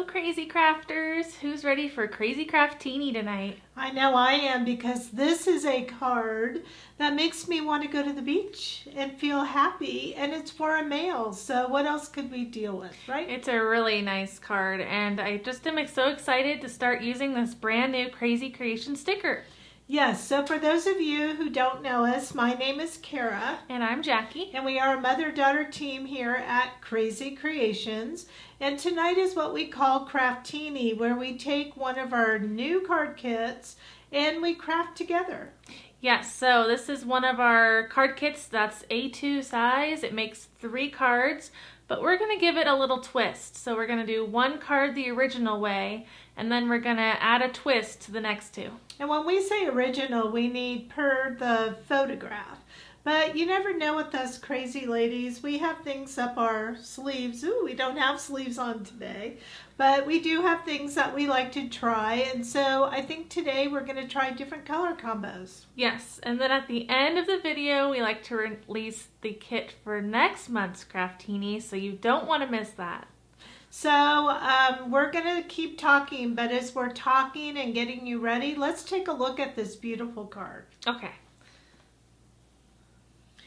Hello, crazy crafters. Who's ready for Crazy Kraftini tonight? I know I am, because this is a card that makes me want to go to the beach and feel happy, and it's for a male. So what else could we deal with, right? It's a really nice card, and I just am so excited to start using this brand new Crazy Creation sticker. Yes, so for those of you who don't know us, my name is Kara. And I'm Jackie. And we are a mother-daughter team here at Krazy Kreations. And tonight is what we call Kraftini, where we take one of our new card kits and we craft together. Yes, so this is one of our card kits that's A2 size. It makes 3 cards, but we're going to give it a little twist. So we're going to do 1 card the original way, and then we're going to add a twist to the next 2. And when we say original, we need per the photograph. But you never know with us crazy ladies. We have things up our sleeves. Ooh, we don't have sleeves on today. But we do have things that we like to try. And so I think today we're going to try different color combos. Yes, and then at the end of the video, we like to release the kit for next month's Kraftini, so you don't want to miss that. So we're going to keep talking, but as we're talking and getting you ready, let's take a look at this beautiful card. Okay.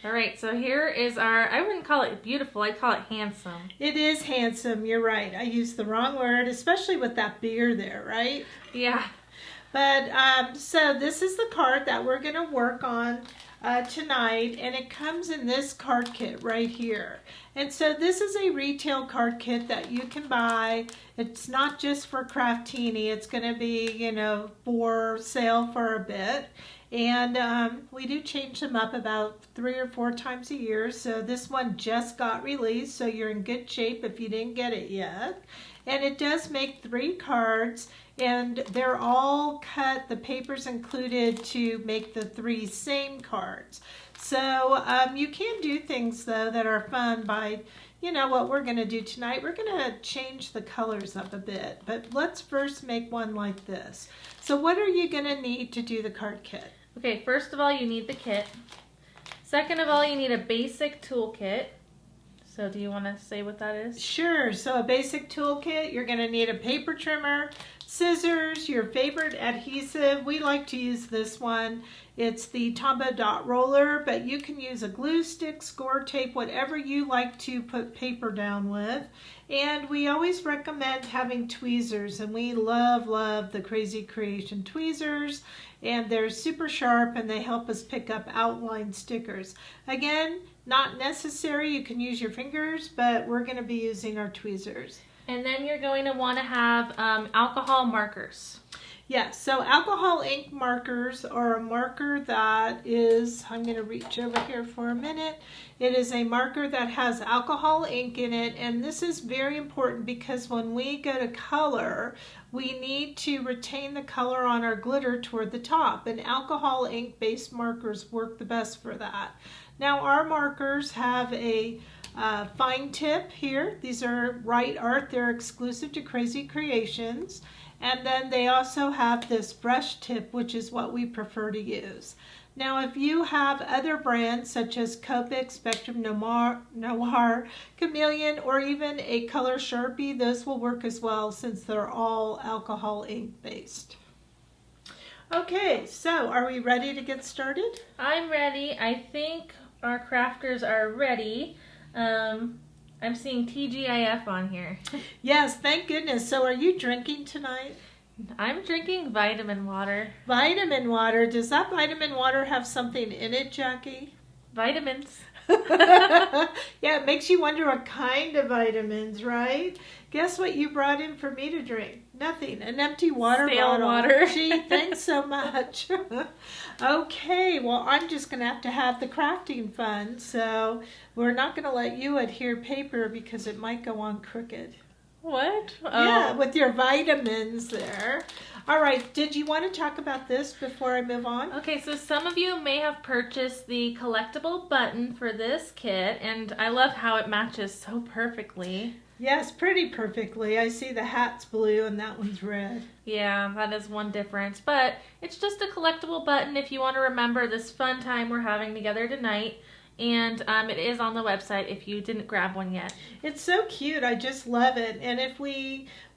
All right, so here is our, I wouldn't call it beautiful, I'd call it handsome. It is handsome, you're right. I used the wrong word, especially with that beard there, right? Yeah. But so this is the card that we're going to work on tonight, and it comes in this card kit right here. And so this is a retail card kit that you can buy. It's not just for Kraftini. It's going to be, you know, for sale for a bit. And we do change them up about 3 or 4 times a year. So this one just got released, so you're in good shape if you didn't get it yet. And it does make 3 cards, and they're all cut, the paper's included to make the 3 same cards. So you can do things though that are fun by, you know, what we're going to do tonight. We're going to change the colors up a bit, but let's first make one like this. So what are you going to need to do the card kit? Okay, first of all, you need the kit. Second of all, you need a basic toolkit. So do you want to say what that is? Sure. So a basic toolkit, you're going to need a paper trimmer, scissors, your favorite adhesive. We like to use this one. It's the Tombow dot roller, but you can use a glue stick, score tape, whatever you like to put paper down with. And we always recommend having tweezers, and we love the Crazy Creation tweezers, and they're super sharp and they help us pick up outline stickers. Again, not necessary, you can use your fingers, but we're going to be using our tweezers. And then you're going to want to have alcohol markers. Yes, so alcohol ink markers are a marker that is, I'm going to reach over here for a minute. It is a marker that has alcohol ink in it, and this is very important because when we go to color, we need to retain the color on our glitter toward the top, and alcohol ink based markers work the best for that. Now our markers have a fine tip here. These are Right Art. They're exclusive to Crazy Kreations. And then they also have this brush tip, which is what we prefer to use. Now, if you have other brands such as Copic, Spectrum Noir, Chameleon, or even a color Sharpie, those will work as well since they're all alcohol ink based. Okay, so are we ready to get started? I'm ready. I think our crafters are ready. I'm seeing TGIF on here. Yes, thank goodness. So are you drinking tonight? I'm drinking vitamin water. Vitamin water. Does that vitamin water have something in it, Jackie? Vitamins. Yeah, it makes you wonder what kind of vitamins, right? Guess what you brought in for me to drink? Nothing. An empty water bottle. Water. Gee, thanks so much. Okay, well, I'm just going to have the crafting fun, so we're not going to let you adhere paper because it might go on crooked. What? Yeah, with your vitamins there. All right, did you want to talk about this before I move on? Okay, so some of you may have purchased the collectible button for this kit, and I love how it matches so perfectly. Yes, pretty perfectly. I see the hat's blue and that one's red. Yeah, that is one difference, but it's just a collectible button if you want to remember this fun time we're having together tonight. And it is on the website if you didn't grab one yet. It's so cute. I just love it. And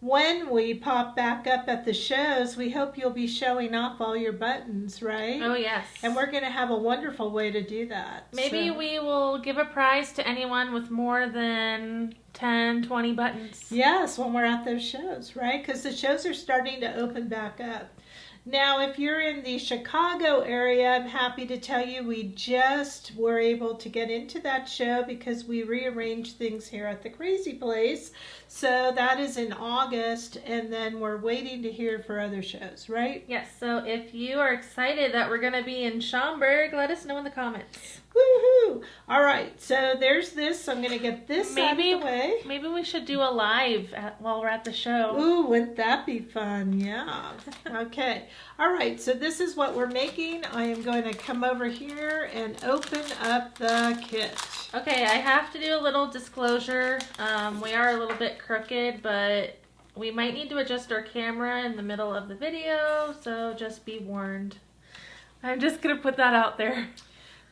when we pop back up at the shows, we hope you'll be showing off all your buttons, right? Oh, yes. And we're going to have a wonderful way to do that. Maybe we will give a prize to anyone with more than 10, 20 buttons. Yes, when we're at those shows, right? Because the shows are starting to open back up. Now, if you're in the Chicago area, I'm happy to tell you we just were able to get into that show because we rearranged things here at the Krazy place. So that is in August, and then we're waiting to hear for other shows, right? Yes, so if you are excited that we're going to be in Schaumburg, let us know in the comments. Woohoo! All right, so there's this. I'm going to get this out of the way. Maybe we should do a live while we're at the show. Ooh, wouldn't that be fun? Yeah. Okay. All right, so this is what we're making. I am going to come over here and open up the kit. Okay, I have to do a little disclosure. We are a little bit crooked, but we might need to adjust our camera in the middle of the video, so just be warned. I'm just going to put that out there.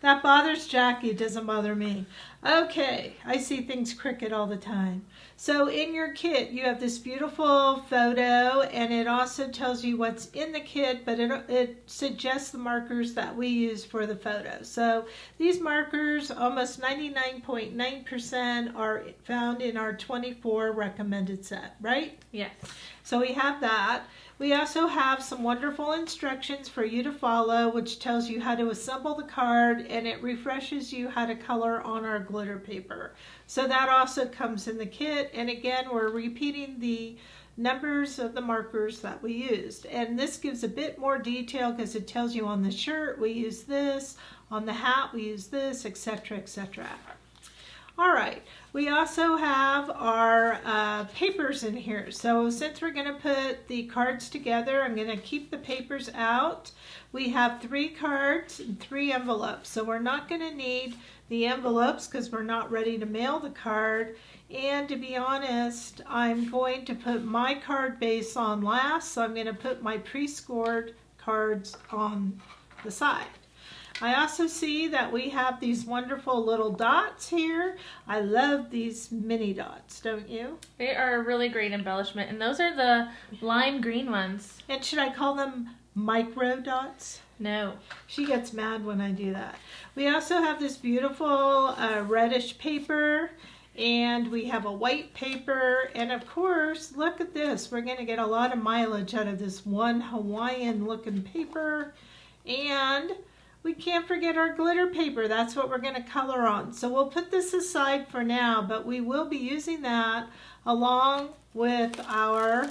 That bothers Jackie, doesn't bother me. Okay, I see things crooked all the time. So in your kit, you have this beautiful photo, and it also tells you what's in the kit, but it suggests the markers that we use for the photo. So these markers, almost 99.9% are found in our 24 recommended set, right? Yes. So we have that. We also have some wonderful instructions for you to follow, which tells you how to assemble the card, and it refreshes you how to color on our glitter paper. So that also comes in the kit, and again, we're repeating the numbers of the markers that we used. And this gives a bit more detail because it tells you on the shirt we use this, on the hat we use this, etc., etc. All right, we also have our papers in here. So since we're going to put the cards together, I'm going to keep the papers out. We have 3 cards and 3 envelopes. So we're not going to need the envelopes because we're not ready to mail the card. And to be honest, I'm going to put my card base on last. So I'm going to put my pre-scored cards on the side. I also see that we have these wonderful little dots here. I love these mini dots, don't you? They are a really great embellishment, and those are the lime green ones. And should I call them micro dots? No. She gets mad when I do that. We also have this beautiful reddish paper, and we have a white paper, and of course, look at this. We're going to get a lot of mileage out of this one Hawaiian looking paper, and we can't forget our glitter paper. That's what we're going to color on. So we'll put this aside for now, but we will be using that along with our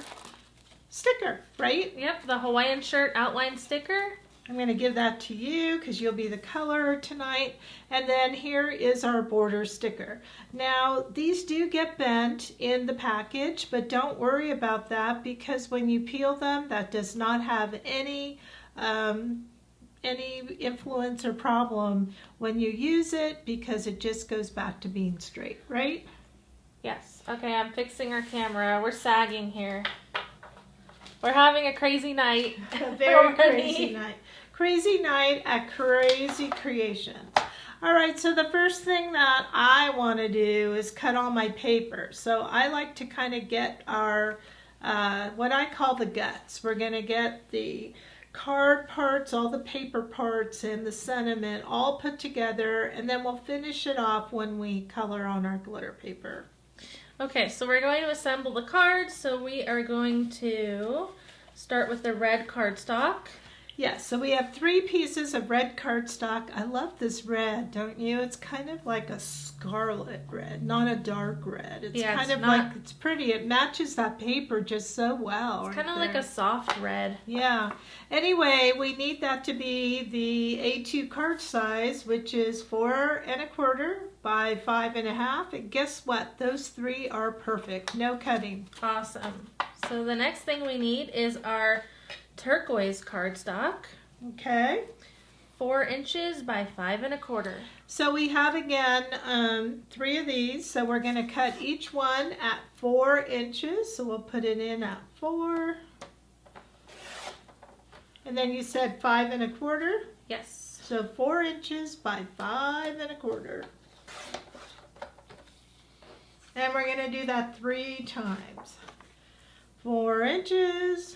sticker, right? Yep, the Hawaiian Shirt outline sticker. I'm going to give that to you because you'll be the color tonight. And then here is our border sticker. Now, these do get bent in the package, but don't worry about that because when you peel them, that does not have any influence or problem when you use it because it just goes back to being straight, right? Yes. Okay, I'm fixing our camera. We're sagging here. We're having a crazy night. A very crazy night. Crazy night at Krazy Kreations. All right, so the first thing that I want to do is cut all my paper. So I like to kind of get our, what I call the guts. We're going to get the card parts, all the paper parts, and the sentiment all put together, and then we'll finish it off when we color on our glitter paper. Okay, so we're going to assemble the cards. So we are going to start with the red cardstock. Yes, so we have 3 pieces of red cardstock. I love this red, don't you? It's kind of like a scarlet red, not a dark red. It's kind of like, it's pretty. It matches that paper just so well. It's kind of like a soft red. Yeah. Anyway, we need that to be the A2 card size, which is 4 1/4 by 5 1/2. And guess what? Those 3 are perfect. No cutting. Awesome. So the next thing we need is our turquoise cardstock. Okay. 4 inches by 5 1/4. So we have again 3 of these. So we're going to cut each one at 4 inches. So we'll put it in at 4. And then you said 5 1/4? Yes. So 4 inches by 5 1/4. And we're going to do that 3 times. 4 inches.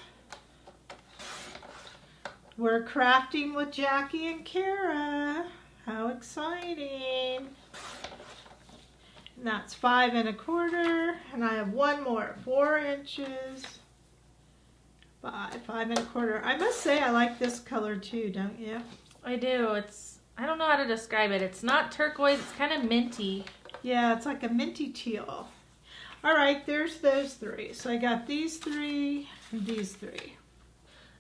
We're crafting with Jackie and Kara. How exciting. And that's 5 1/4. And I have one more. 4 inches by 5 1/4. I must say I like this color too, don't you? I do. I don't know how to describe it. It's not turquoise. It's kind of minty. Yeah, it's like a minty teal. All right, there's those 3. So I got these 3 and these 3.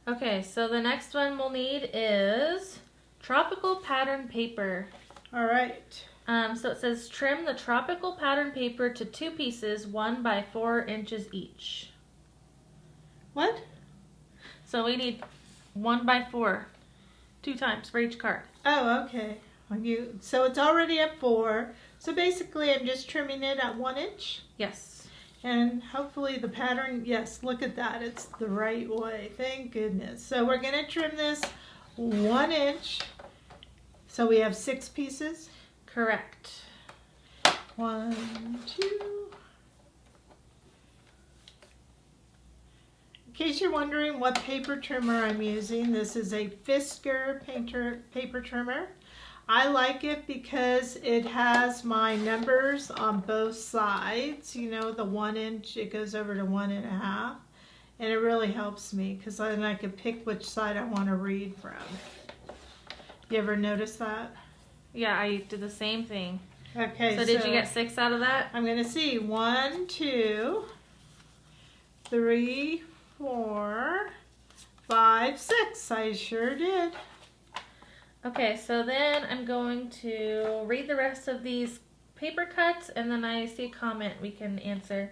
Okay, so the next one we'll need is tropical pattern paper. All right. So it says trim the tropical pattern paper to 2 pieces, 1 by 4 inches each. What? So we need 1 by 4, 2 times for each card. Oh, okay. So it's already at 4. So basically I'm just trimming it at 1 inch. Yes. And hopefully the pattern, yes, look at that. It's the right way. Thank goodness. So we're going to trim this 1 inch. So we have 6 pieces. Correct. 1, 2. In case you're wondering what paper trimmer I'm using, this is a Fisker paper trimmer. I like it because it has my numbers on both sides. You know, the 1 inch, it goes over to 1 1/2. And it really helps me because then I can pick which side I want to read from. You ever notice that? Yeah, I did the same thing. Okay, so did you get 6 out of that? I'm going to see 1, 2, 3, 4, 5, 6. I sure did. Okay, so then I'm going to read the rest of these paper cuts, and then I see a comment we can answer.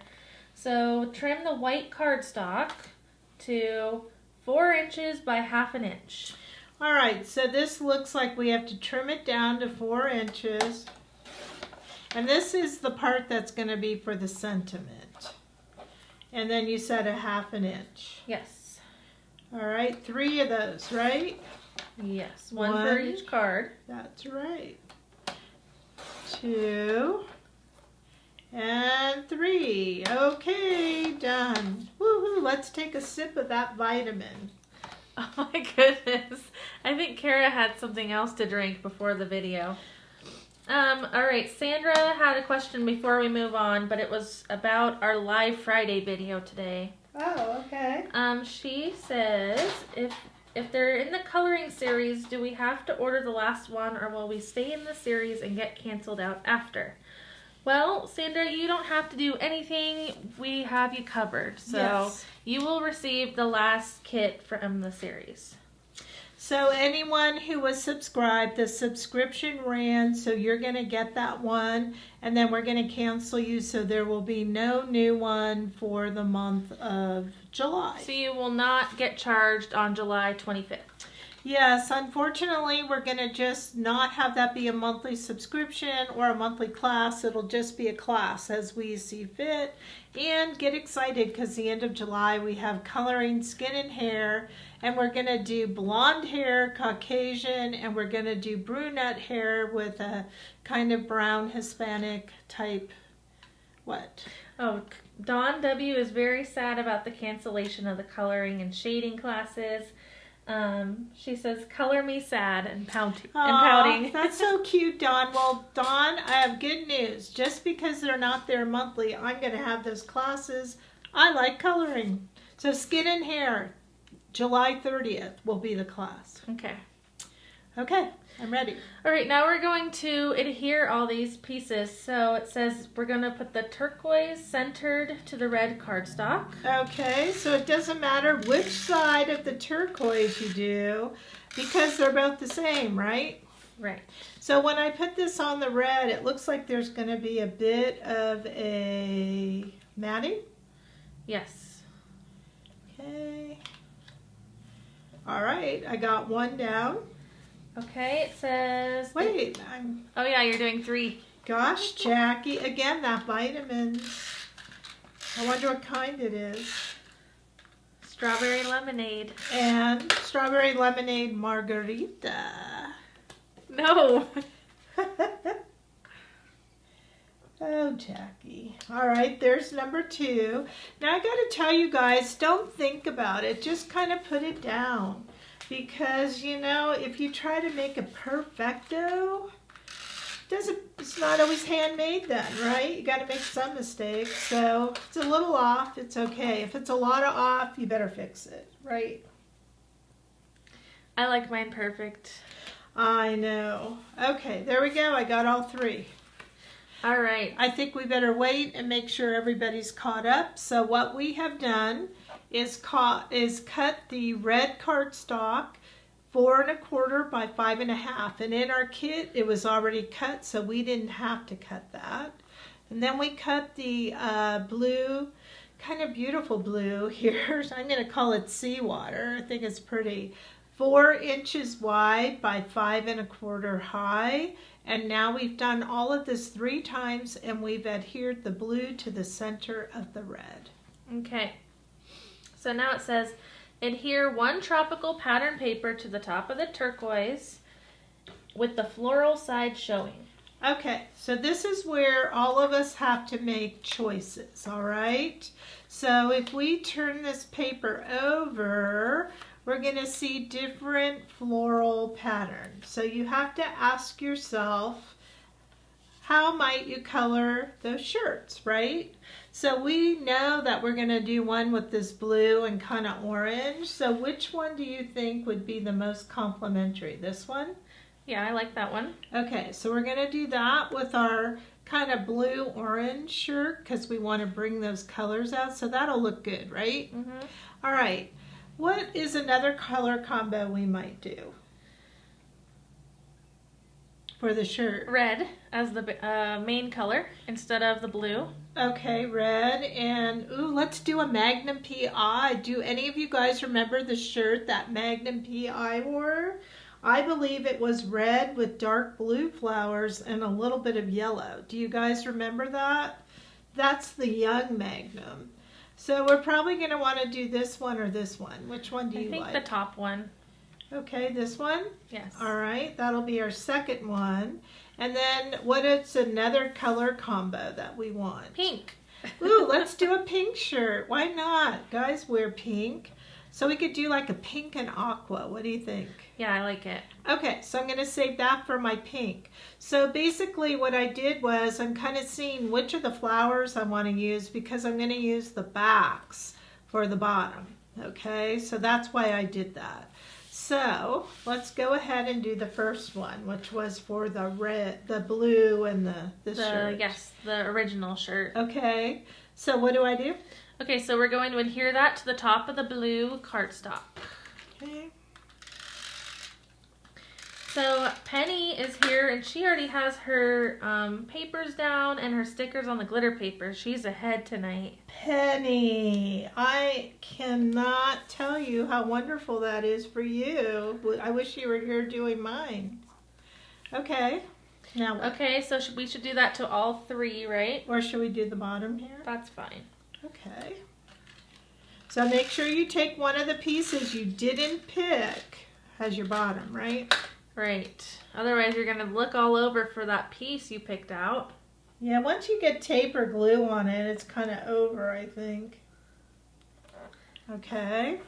So trim the white cardstock to 4 inches by 1/2 inch. All right, so this looks like we have to trim it down to 4 inches. And this is the part that's going to be for the sentiment. And then you said 1/2 inch. Yes. All right, 3 of those, right? Yes, one for each card. That's right. 2 and 3. Okay, done. Woohoo! Let's take a sip of that vitamin. Oh my goodness. I think Kara had something else to drink before the video. All right, Sandra had a question before we move on, but it was about our Live Friday video today. Oh, okay. She says, if they're in the coloring series, do we have to order the last one, or will we stay in the series and get canceled out after? Well, Sandra, you don't have to do anything. We have you covered. So yes. You will receive the last kit from the series. So anyone who was subscribed, the subscription ran, so you're going to get that one, and then we're going to cancel you, so there will be no new one for the month of July. So you will not get charged on July 25th. Yes, unfortunately, we're going to just not have that be a monthly subscription or a monthly class. It'll just be a class as we see fit. And get excited because the end of July we have coloring skin and hair, and we're going to do blonde hair, Caucasian, and we're going to do brunette hair with a kind of brown Hispanic type. What? Oh, Dawn W is very sad about the cancellation of the coloring and shading classes. She says, color me sad and pouting. That's so cute, Dawn. Well, Dawn, I have good news. Just because they're not there monthly, I'm going to have those classes. I like coloring. So skin and hair, July 30th will be the class. Okay. Okay, I'm ready. All right, now we're going to adhere all these pieces. So it says we're going to put the turquoise centered to the red cardstock. Okay, so it doesn't matter which side of the turquoise you do because they're both the same, right? Right. So when I put this on the red, it looks like there's going to be a bit of a matting. Yes. Okay. All right, I got one down. Okay, it says... Wait, Oh yeah, you're doing 3. Gosh, Jackie, again, that vitamin. I wonder what kind it is. Strawberry lemonade. And strawberry lemonade margarita. No. Oh, Jackie. All right, there's number 2. Now, I got to tell you guys, don't think about it. Just kind of put it down. Because, you know, if you try to make a perfecto, it's not always handmade then, right? You got to make some mistakes. So, if it's a little off, it's okay. If it's a lot of off, you better fix it, right? I like mine perfect. I know. Okay, there we go. I got all 3. All right. I think we better wait and make sure everybody's caught up. So what we have done is cut the red cardstock 4 1/4 by 5 1/2. And in our kit, it was already cut, so we didn't have to cut that. And then we cut the blue, kind of beautiful blue here. I'm going to call it seawater. I think it's pretty. 4 inches wide by 5 1/4 high. And now we've done all of this 3 times, and we've adhered the blue to the center of the red. Okay. So now it says, adhere 1 tropical pattern paper to the top of the turquoise with the floral side showing. Okay, so this is where all of us have to make choices, all right? So if we turn this paper over, we're going to see different floral patterns. So you have to ask yourself, how might you color those shirts, right? So we know that we're going to do one with this blue and kind of orange. So which one do you think would be the most complementary? This one? Yeah, I like that one. Okay, so we're going to do that with our kind of blue-orange shirt because we want to bring those colors out. So that'll look good, right? Mm-hmm. All right. What is another color combo we might do for the shirt? Red as the main color instead of the blue. Okay, red. And, ooh, let's do a Magnum PI. Do any of you guys remember the shirt that Magnum PI wore? I believe it was red with dark blue flowers and a little bit of yellow. Do you guys remember that? That's the young Magnum. So we're probably going to want to do this one or this one. Which one do you like? I think the top one. Okay, this one? Yes. All right, that'll be our second one. And then what is another color combo that we want? Pink. Ooh, let's do a pink shirt. Why not? Guys wear pink. So we could do like a pink and aqua. What do you think? Yeah, I like it. Okay, so I'm going to save that for my pink. So basically what I did was I'm kind of seeing which of the flowers I want to use because I'm going to use the backs for the bottom. Okay, so that's why I did that. So let's go ahead and do the first one, which was for the red, the blue, and the shirt. Yes, the original shirt. Okay, so what do I do? Okay, so we're going to adhere that to the top of the blue cardstock. Okay. So Penny is here and she already has her papers down and her stickers on the glitter paper. She's ahead tonight. Penny, I cannot tell you how wonderful that is for you. I wish you were here doing mine. Okay. Now what? Okay, so we should do that to all 3, right? Or should we do the bottom here? That's fine. Okay. So make sure you take one of the pieces you didn't pick as your bottom, right? Right. Otherwise, you're going to look all over for that piece you picked out. Yeah, once you get tape or glue on it, it's kind of over, I think. Okay.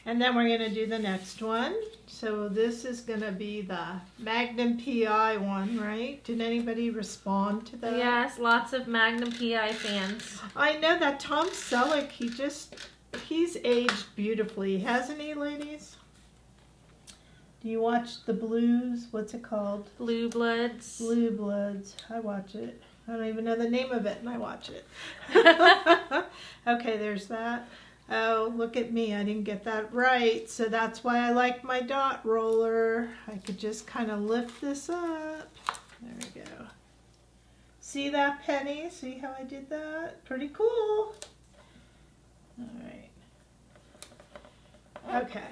And then we're going to do the next one. So this is going to be the Magnum PI one, right? Did anybody respond to that? Yes, lots of Magnum PI fans. I know that Tom Selleck, he's aged beautifully, hasn't he, ladies? Do you watch The Blues? What's it called? Blue Bloods. Blue Bloods. I watch it. I don't even know the name of it, and I watch it. Okay, there's that. Oh, look at me. I didn't get that right. So that's why I like my dot roller. I could just kind of lift this up. There we go. See that, Penny? See how I did that? Pretty cool. All right. Okay.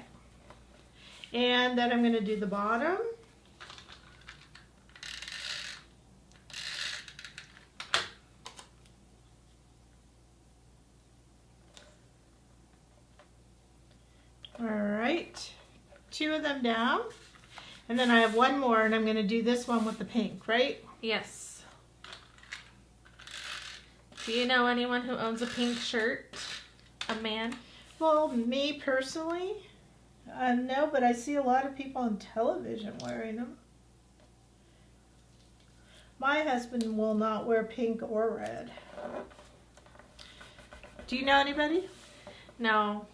And then I'm going to do the bottom. All right, 2 of them down. And then I have one more, and I'm going to do this one with the pink, right? Yes. Do you know anyone who owns a pink shirt? A man? Well, me personally, no, but I see a lot of people on television wearing them. My husband will not wear pink or red. Do you know anybody? No.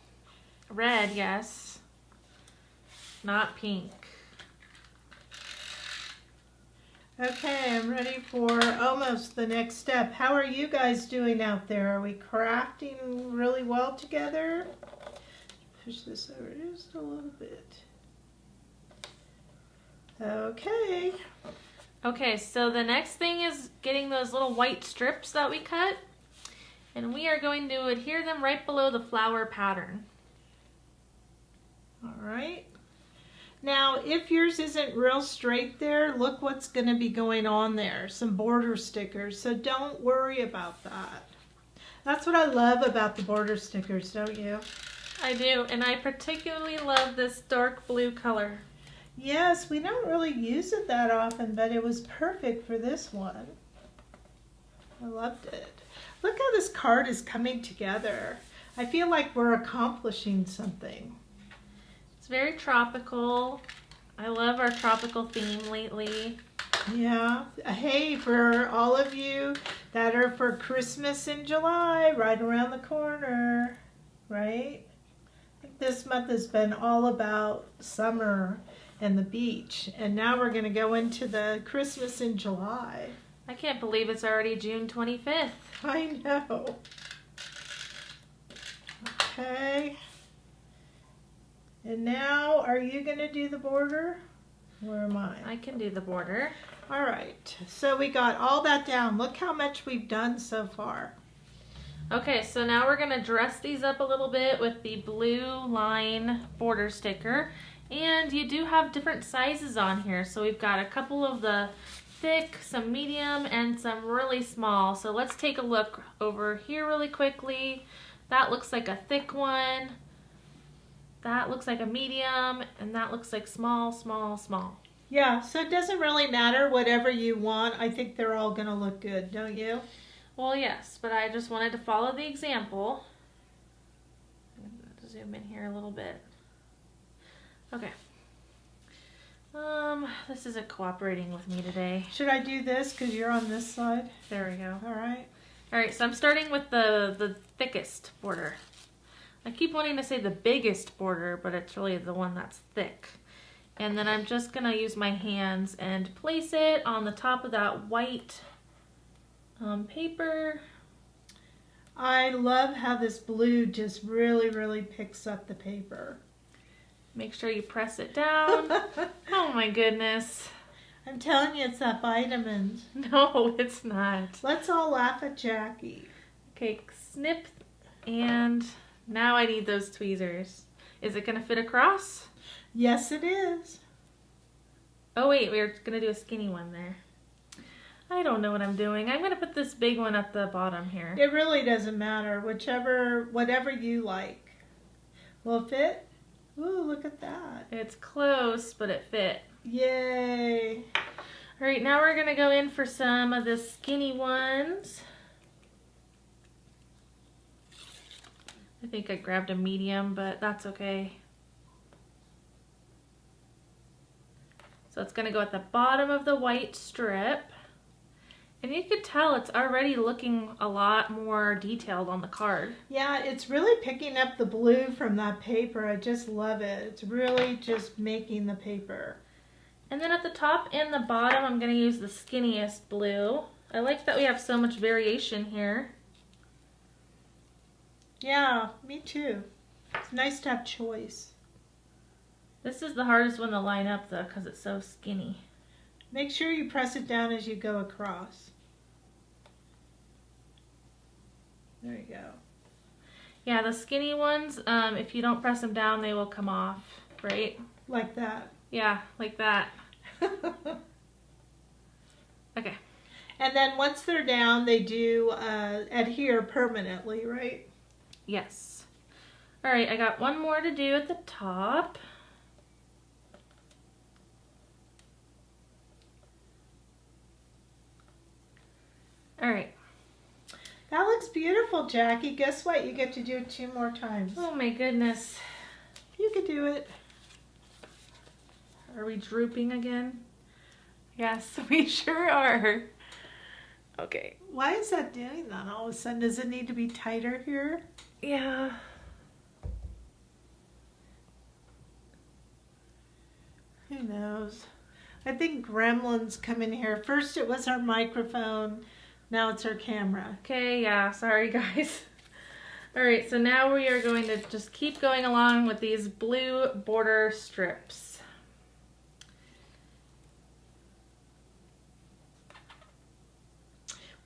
Red, yes. Not pink. Okay, I'm ready for almost the next step. How are you guys doing out there? Are we crafting really well together? Push this over just a little bit. Okay. Okay, so the next thing is getting those little white strips that we cut. And we are going to adhere them right below the flower pattern. All right. Now, if yours isn't real straight there, look what's going to be going on there. Some border stickers, so don't worry about that. That's what I love about the border stickers, don't you? I do, and I particularly love this dark blue color. Yes, we don't really use it that often, but it was perfect for this one. I loved it. Look how this card is coming together. I feel like we're accomplishing something. It's very tropical. I love our tropical theme lately. Yeah. Hey, for all of you that are for Christmas in July, right around the corner, right? I think this month has been all about summer and the beach, and now we're going to go into the Christmas in July. I can't believe it's already June 25th. I know. Okay. And now, are you going to do the border? Or am I? I can do the border. All right. So we got all that down. Look how much we've done so far. Okay, so now we're going to dress these up a little bit with the blue line border sticker. And you do have different sizes on here. So we've got a couple of the thick, some medium, and some really small. So let's take a look over here really quickly. That looks like a thick one. That looks like a medium, and that looks like small, small, small. Yeah, so it doesn't really matter whatever you want. I think they're all going to look good, don't you? Well, yes, but I just wanted to follow the example. I'm going to zoom in here a little bit. Okay. This isn't cooperating with me today. Should I do this because you're on this side? There we go. All right. All right, so I'm starting with the thickest border. I keep wanting to say the biggest border, but it's really the one that's thick. And then I'm just going to use my hands and place it on the top of that white paper. I love how this blue just really, really picks up the paper. Make sure you press it down. Oh my goodness. I'm telling you, it's that vitamins. No, it's not. Let's all laugh at Jackie. Okay, snip, and now I need those tweezers. Is it going to fit across? Yes, it is. Oh wait, we're going to do a skinny one there. I don't know what I'm doing. I'm going to put this big one at the bottom here. It really doesn't matter. Whatever you like. Will it fit? Ooh, look at that. It's close, but it fit. Yay. All right, now we're going to go in for some of the skinny ones. I think I grabbed a medium, but that's okay. So it's going to go at the bottom of the white strip. And you could tell it's already looking a lot more detailed on the card. Yeah, it's really picking up the blue from that paper. I just love it. It's really just making the paper. And then at the top and the bottom, I'm going to use the skinniest blue. I like that we have so much variation here. Yeah, me too. It's nice to have choice. This is the hardest one to line up though because it's so skinny. Make sure you press it down as you go across. There you go. Yeah, the skinny ones, if you don't press them down, they will come off, right? Like that. Yeah, like that. Okay. And then once they're down, they do adhere permanently, right? Yes. All right, I got one more to do at the top. All right. That looks beautiful, Jackie. Guess what? You get to do it 2 more times. Oh my goodness. You could do it. Are we drooping again? Yes, we sure are. Okay. Why is that doing that all of a sudden? Does it need to be tighter here? Yeah. Who knows? I think gremlins come in here. First it was our microphone. Now it's our camera. Okay, yeah, sorry guys. All right, so now we are going to just keep going along with these blue border strips.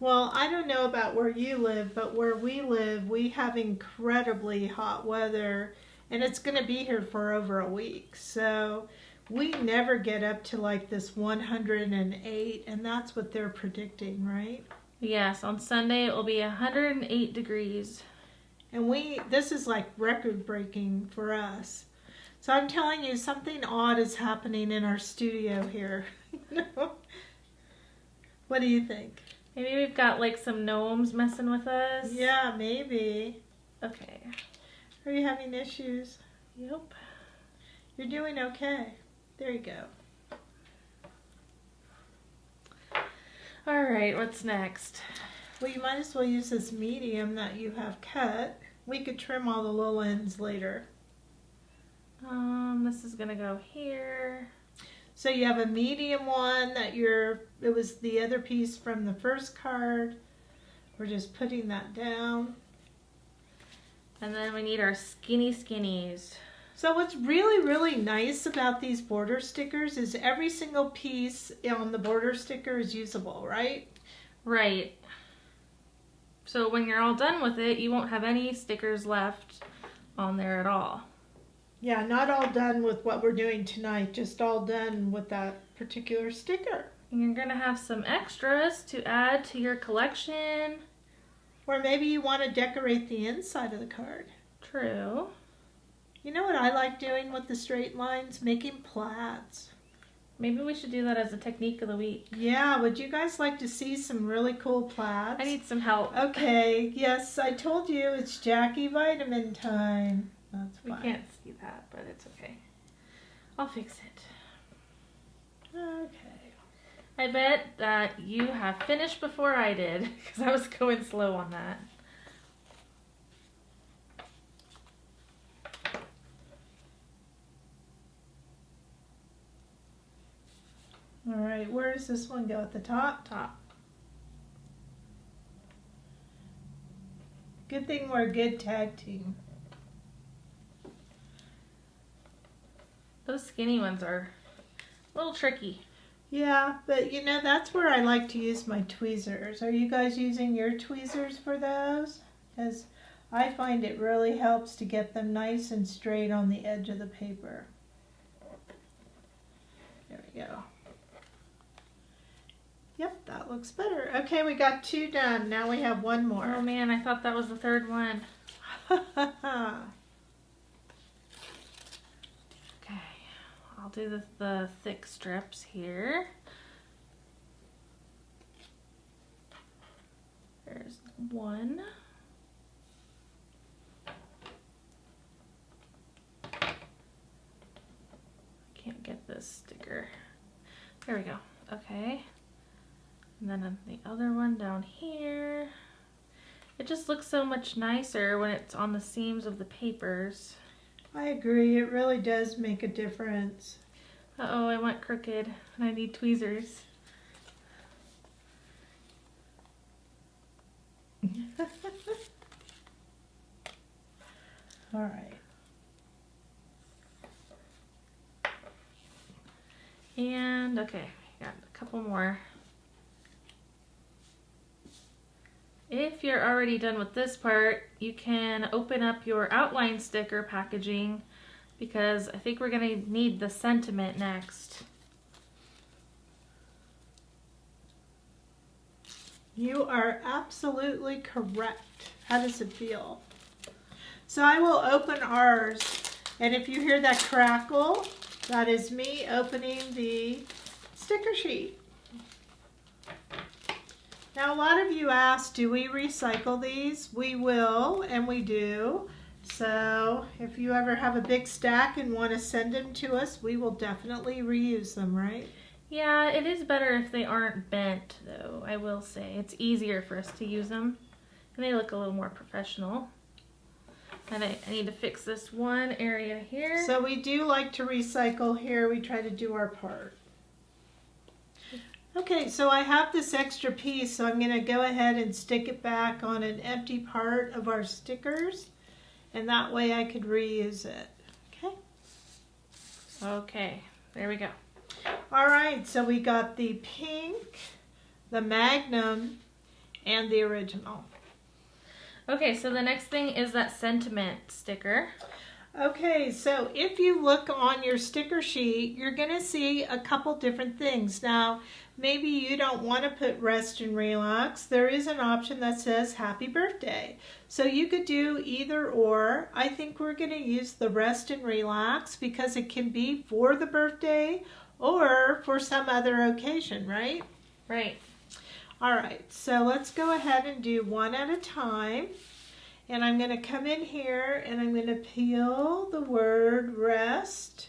Well, I don't know about where you live, but where we live, we have incredibly hot weather, and it's going to be here for over a week. So we never get up to like this 108, and that's what they're predicting, right? Yes, on Sunday it will be 108 degrees. And this is like record breaking for us. So I'm telling you, something odd is happening in our studio here. What do you think? Maybe we've got like some gnomes messing with us. Yeah, maybe. Okay. Are you having issues? Yep. You're doing okay. There you go. All right, what's next? Well, you might as well use this medium that you have cut. We could trim all the little ends later. This is gonna go here. So you have a medium one that it was the other piece from the first card. We're just putting that down. And then we need our skinny skinnies. So what's really, really nice about these border stickers is every single piece on the border sticker is usable, right? Right. So when you're all done with it, you won't have any stickers left on there at all. Yeah, not all done with what we're doing tonight, just all done with that particular sticker. And you're gonna have some extras to add to your collection. Or maybe you want to decorate the inside of the card. True. You know what I like doing with the straight lines? Making plaids. Maybe we should do that as a technique of the week. Yeah, would you guys like to see some really cool plaids? I need some help. Okay, yes, I told you it's Jackie vitamin time. That's We fine. can't see that, but it's okay. I'll fix it. Okay. I bet that you have finished before I did, because I was going slow on that. All right, where does this one go? At the top? Top. Good thing we're a good tag team. Those skinny ones are a little tricky. Yeah, but you know, that's where I like to use my tweezers. Are you guys using your tweezers for those? Because I find it really helps to get them nice and straight on the edge of the paper. There we go. Yep, that looks better. Okay, we got 2 done. Now we have 1 more. Oh man, I thought that was the third one. Okay, I'll do the thick strips here. There's 1. Can't get this sticker. There we go. Okay. And then on the other one down here. It just looks so much nicer when it's on the seams of the papers. I agree. It really does make a difference. Uh-oh, I went crooked and I need tweezers. All right. And okay, got a couple more. If you're already done with this part, you can open up your outline sticker packaging because I think we're gonna need the sentiment next. You are absolutely correct. How does it feel? So I will open ours, and if you hear that crackle, that is me opening the sticker sheet. Now, a lot of you asked, do we recycle these? We will, and we do. So if you ever have a big stack and want to send them to us, we will definitely reuse them, right? Yeah, it is better if they aren't bent, though, I will say. It's easier for us to use them, and they look a little more professional. And I need to fix this one area here. So we do like to recycle here. We try to do our part. Okay, so I have this extra piece, so I'm going to go ahead and stick it back on an empty part of our stickers, and that way I could reuse it. Okay? Okay, there we go. All right, so we got the pink, the Magnum, and the original. Okay, so the next thing is that sentiment sticker. Okay, so if you look on your sticker sheet, you're going to see a couple different things. Now, maybe you don't want to put rest and relax. There is an option that says happy birthday. So you could do either or. I think we're going to use the rest and relax because it can be for the birthday or for some other occasion, right? Right. All right, so let's go ahead and do one at a time. And I'm going to come in here and I'm going to peel the word rest.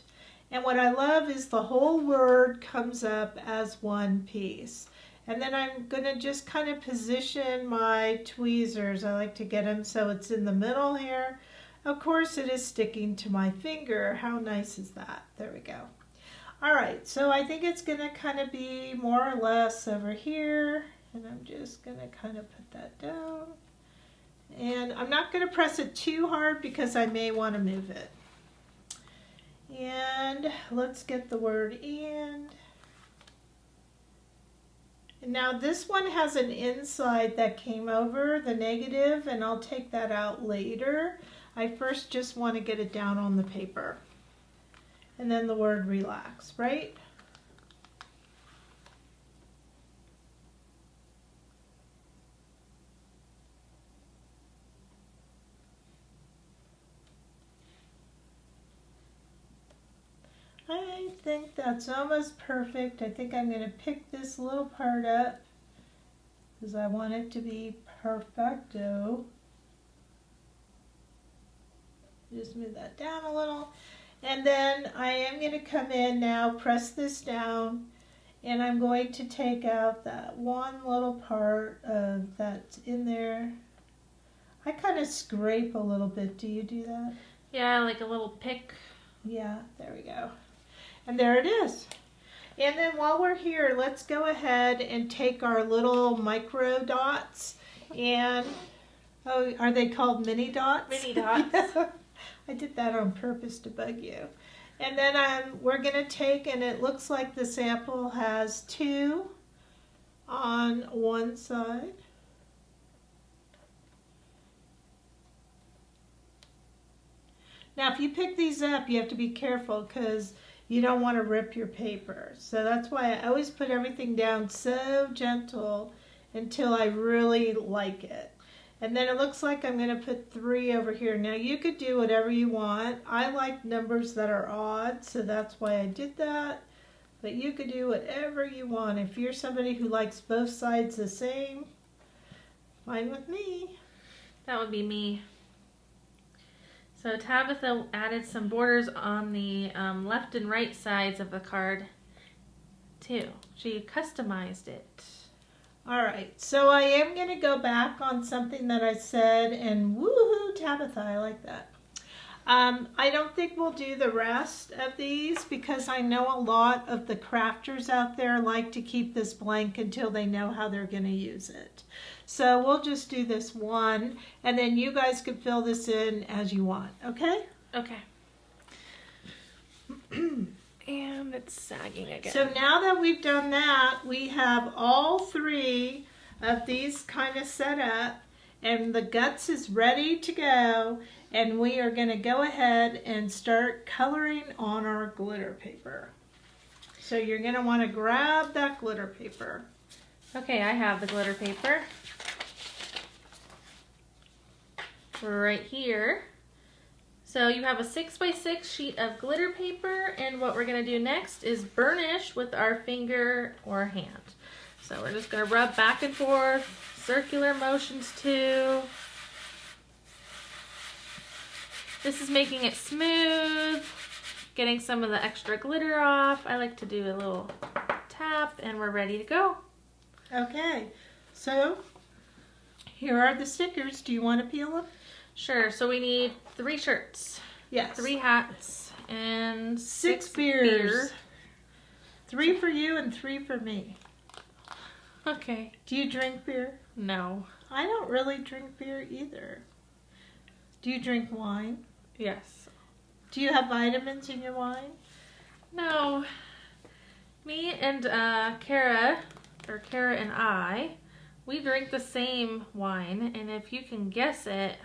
And what I love is the whole word comes up as one piece. And then I'm going to just kind of position my tweezers. I like to get them so it's in the middle here. Of course, it is sticking to my finger. How nice is that? There we go. All right, so I think it's going to kind of be more or less over here. And I'm just going to kind of put that down. And I'm not going to press it too hard because I may want to move it. And let's get the word and. And now this one has an inside that came over, the negative, and I'll take that out later. I first just want to get it down on the paper. And then the word relax, right? I think that's almost perfect. I think I'm going to pick this little part up because I want it to be perfecto. Just move that down a little. And then I am going to come in now, press this down, and I'm going to take out that one little part that's in there. I kind of scrape a little bit. Do you do that? Yeah, like a little pick. Yeah, there we go. And there it is. And then while we're here, let's go ahead and take our little micro dots and, oh, are they called mini dots? Mini dots. I did that on purpose to bug you. And then we're going to take, and it looks like the sample has 2 on one side. Now, if you pick these up, you have to be careful because you don't want to rip your paper. So that's why I always put everything down so gentle until I really like it. And then it looks like I'm going to put 3 over here. Now you could do whatever you want. I like numbers that are odd, so that's why I did that. But you could do whatever you want. If you're somebody who likes both sides the same, fine with me. That would be me. So Tabitha added some borders on the left and right sides of the card too. She customized it. All right, so I am going to go back on something that I said, and woohoo, Tabitha, I like that. I don't think we'll do the rest of these because I know a lot of the crafters out there like to keep this blank until they know how they're going to use it. So we'll just do this one, and then you guys can fill this in as you want, okay? Okay. And it's sagging again. So now that we've done that, we have all 3 of these kind of set up, and the guts is ready to go, and we are going to go ahead and start coloring on our glitter paper. So you're going to want to grab that glitter paper. Okay, I have the glitter paper right here. So you have a 6x6 sheet of glitter paper, and what we're going to do next is burnish with our finger or hand. So we're just going to rub back and forth, circular motions too. This is making it smooth, getting some of the extra glitter off. I like to do a little tap and we're ready to go. Okay, so here are the stickers. Do you want to peel them? Sure, so we need 3 shirts. Yes. 3 hats and 6 beers. 3 for you and 3 for me. Okay. Do you drink beer? No. I don't really drink beer either. Do you drink wine? Yes. Do you have vitamins in your wine? No. Me and Kara and I, we drink the same wine, and if you can guess it,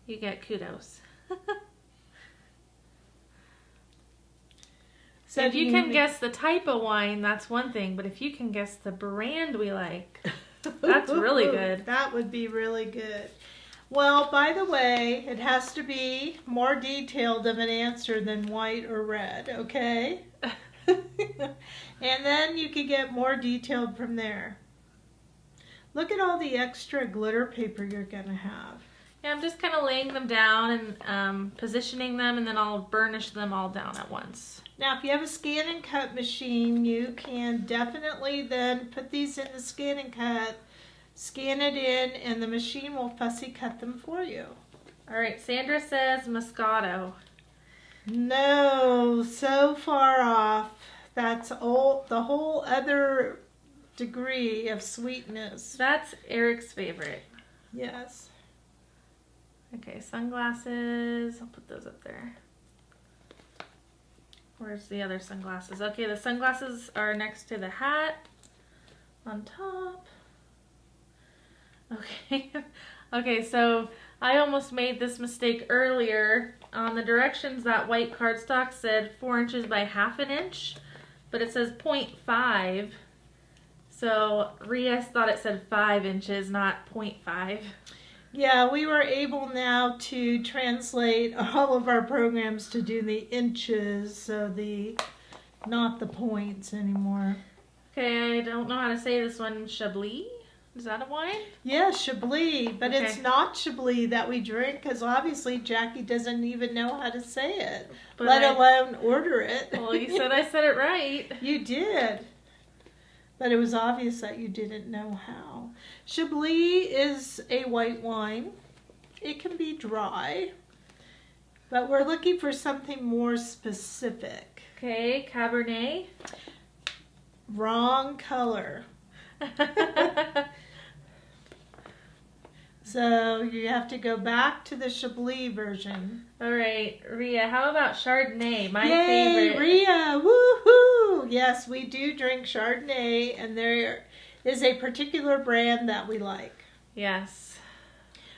you get kudos. So if you can guess the type of wine, that's one thing, but if you can guess the brand we like, that's really good. That would be really good. Well, by the way, it has to be more detailed of an answer than white or red, okay? And then you can get more detailed from there. Look at all the extra glitter paper you're going to have. Yeah, I'm just kind of laying them down and positioning them, and then I'll burnish them all down at once. Now, if you have a scan and cut machine, you can definitely then put these in the scan and cut, scan it in, and the machine will fussy cut them for you. All right, Sandra says Moscato. No, so far off. That's all, the whole other degree of sweetness. That's Eric's favorite. Yes. Okay, sunglasses. I'll put those up there. Where's the other sunglasses? Okay, the sunglasses are next to the hat on top. Okay. Okay, so I almost made this mistake earlier. On the directions, that white cardstock said 4 inches by ½ inch, but it says 0.5. So Rias thought it said 5 inches, not 0.5. Yeah, we were able now to translate all of our programs to do the inches, so not the points anymore. Okay, I don't know how to say this one. Chablis? Is that a wine? Yeah, Chablis, but Okay. It's not Chablis that we drink because obviously Jackie doesn't even know how to say it, But let alone order it. Well, you said I said it right. You did. But it was obvious that you didn't know how. Chablis is a white wine. It can be dry, but we're looking for something more specific. Okay, Cabernet. Wrong color. So you have to go back to the Chablis version. All right, Rhea, how about Chardonnay? My Yay, favorite. Rhea! Woohoo! Yes, we do drink Chardonnay, and there is a particular brand that we like. Yes.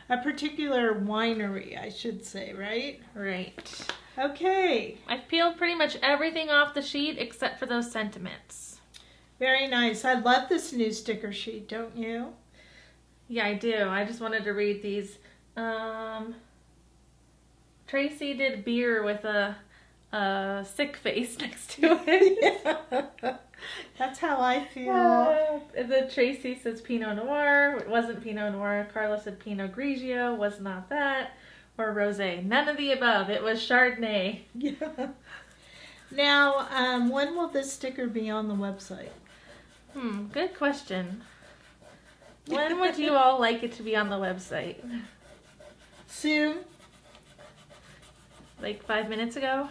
A particular winery, I should say, right? Right. Okay. I've peeled pretty much everything off the sheet except for those sentiments. Very nice. I love this new sticker sheet, don't you? Yeah, I do. I just wanted to read these. Tracy did beer with a sick face next to it. That's how I feel. The Tracy says Pinot Noir. It wasn't Pinot Noir. Carla said Pinot Grigio. Was not that. Or Rosé. None of the above. It was Chardonnay. Yeah. Now, when will this sticker be on the website? Good question. When would you all like it to be on the website? Soon? Like 5 minutes ago?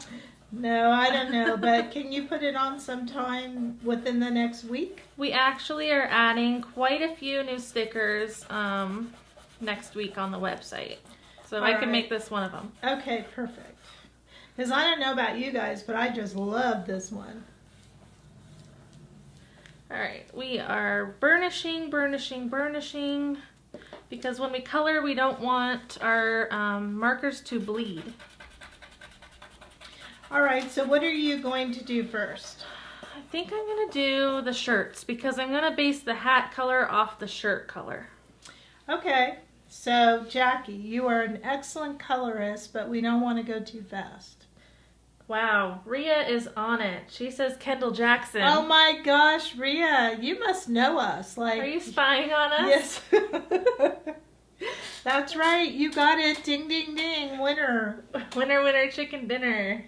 No, I don't know, but can you put it on sometime within the next week? We actually are adding quite a few new stickers next week on the website. So I can make this one of them. Okay, perfect. Because I don't know about you guys, but I just love this one. Alright, we are burnishing, because when we color, we don't want our markers to bleed. Alright, so what are you going to do first? I think I'm going to do the shirts, because I'm going to base the hat color off the shirt color. Okay, so Jackie, you are an excellent colorist, but we don't want to go too fast. Wow, Rhea is on it. She says Kendall Jackson. Oh my gosh, Rhea, you must know us. Like, are you spying on us? Yes. That's right. You got it. Ding, ding, ding. Winner. Winner, winner, chicken dinner.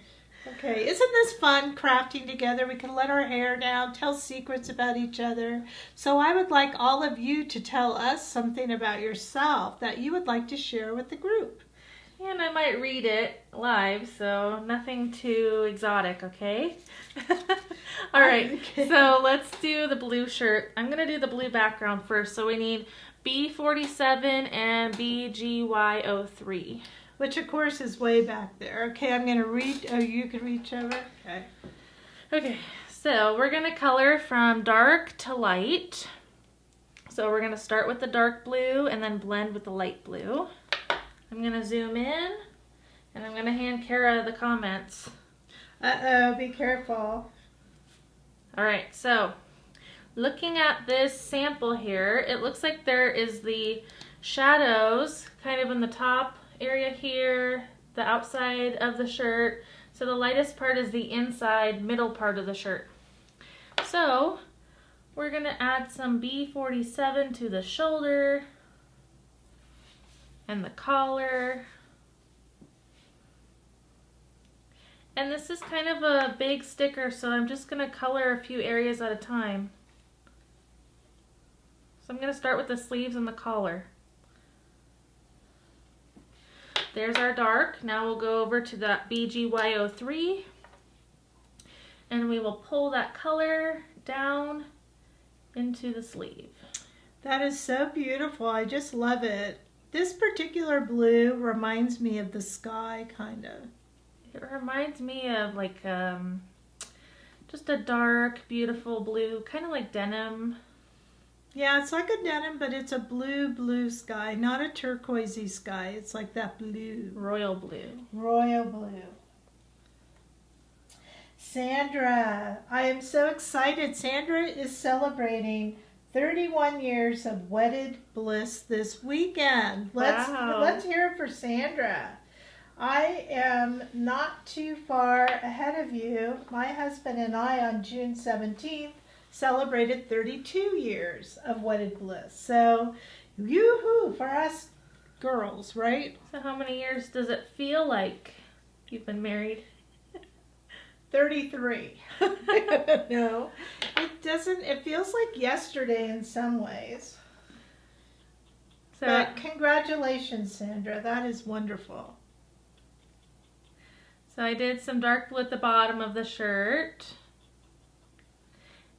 Okay, isn't this fun crafting together? We can let our hair down, tell secrets about each other. So I would like all of you to tell us something about yourself that you would like to share with the group. And I might read it live, so nothing too exotic, okay? All right, Okay. so let's do the blue shirt. I'm going to do the blue background first. So we need B47 and BGY03. Which, of course, is way back there. Okay, I'm going to read. Oh, you can reach over? Okay. Okay, so we're going to color from dark to light. So we're going to start with the dark blue and then blend with the light blue. I'm going to zoom in, and I'm going to hand Kara the comments. Uh-oh, be careful. All right, so looking at this sample here, it looks like there is the shadows kind of in the top area here, the outside of the shirt. So the lightest part is the inside middle part of the shirt. So we're going to add some B47 to the shoulder and the collar. And this is kind of a big sticker, so I'm just going to color a few areas at a time. So I'm going to start with the sleeves and the collar. There's our dark. Now we'll go over to that BGY03 and we will pull that color down into the sleeve. That is so beautiful. I just love it. This particular blue reminds me of the sky, kind of. It reminds me of like just a dark, beautiful blue, kind of like denim. Yeah, it's like a denim, but it's a blue sky, not a turquoisey sky. It's like that blue. Royal blue. Royal blue. Sandra, I am so excited. Sandra is celebrating 31 years of wedded bliss this weekend. Wow. Let's hear it for Sandra. I am not too far ahead of you. My husband and I on June 17th celebrated 32 years of wedded bliss. So, yoo-hoo for us girls, right? So how many years does it feel like you've been married? 33. No, it doesn't. It feels like yesterday in some ways. So But congratulations, Sandra. That is wonderful. So I did some dark blue at the bottom of the shirt.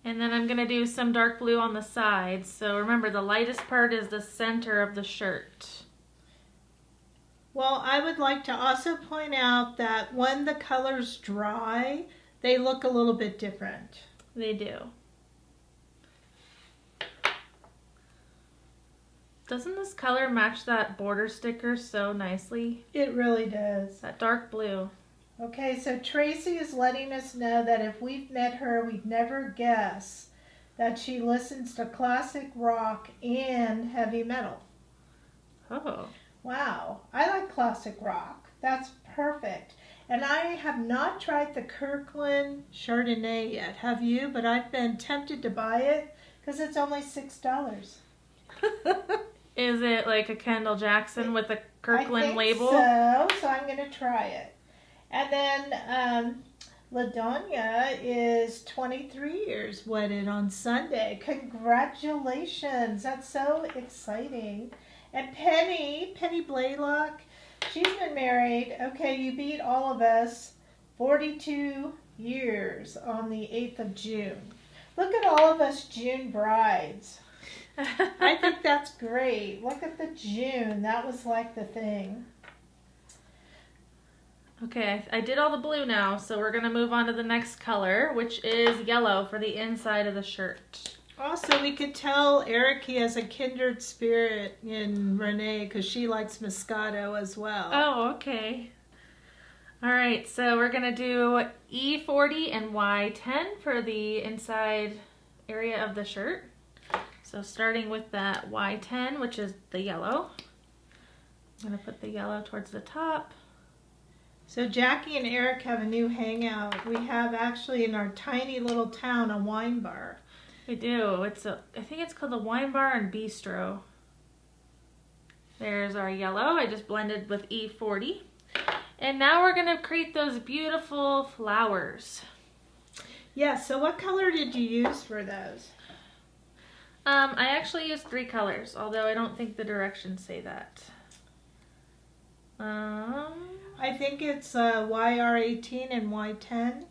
And then I'm going to do some dark blue on the sides. So remember, the lightest part is the center of the shirt. Well, I would like to also point out that when the colors dry, they look a little bit different. They do. Doesn't this color match that border sticker so nicely? It really does. That dark blue. Okay, so Tracy is letting us know that if we've met her, we'd never guess that she listens to classic rock and heavy metal. Oh. Wow, I like classic rock. That's perfect. And I have not tried the Kirkland Chardonnay yet. Have you? But I've been tempted to buy it because it's only $6. Is it like a Kendall Jackson with a Kirkland I think label? So I'm going to try it. And then LaDonya is 23 years wedded on Sunday. Congratulations. That's so exciting. And Penny Blaylock, she's been married. Okay, you beat all of us. 42 years on the 8th of June. Look at all of us June brides. I think that's great. Look at the June. That was like the thing. Okay, I did all the blue now, so we're going to move on to the next color, which is yellow for the inside of the shirt. Also, we could tell Eric he has a kindred spirit in Renee because she likes Moscato as well. Oh, okay. All right, so we're going to do E40 and Y10 for the inside area of the shirt. So starting with that Y10, which is the yellow. I'm going to put the yellow towards the top. So Jackie and Eric have a new hangout. We have actually in our tiny little town a wine bar. We do. I think it's called the Wine Bar and Bistro. There's our yellow. I just blended with E40. And now we're going to create those beautiful flowers. Yeah, so what color did you use for those? I actually used 3 colors, although I don't think the directions say that. I think it's YR18 and Y10.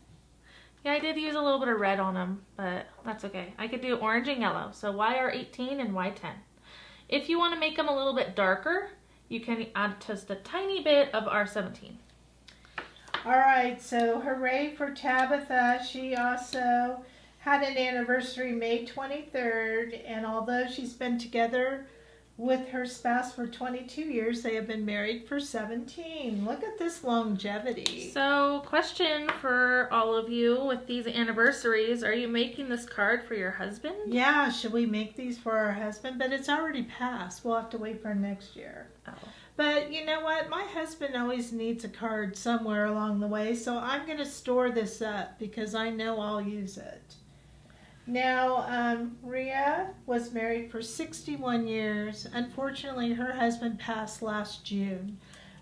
Yeah, I did use a little bit of red on them, but that's okay. I could do orange and yellow, so YR18 and Y10. If you want to make them a little bit darker, you can add just a tiny bit of R17. All right, so hooray for Tabitha. She also had an anniversary May 23rd, and although she's been together with her spouse for 22 years, they have been married for 17. Look at this longevity. So, question for all of you with these anniversaries, are you making this card for your husband? Yeah, should we make these for our husband? But it's already passed. We'll have to wait for next year. Oh. But you know what? My husband always needs a card somewhere along the way, so I'm going to store this up because I know I'll use it. Now, Rhea was married for 61 years. Unfortunately, her husband passed last June.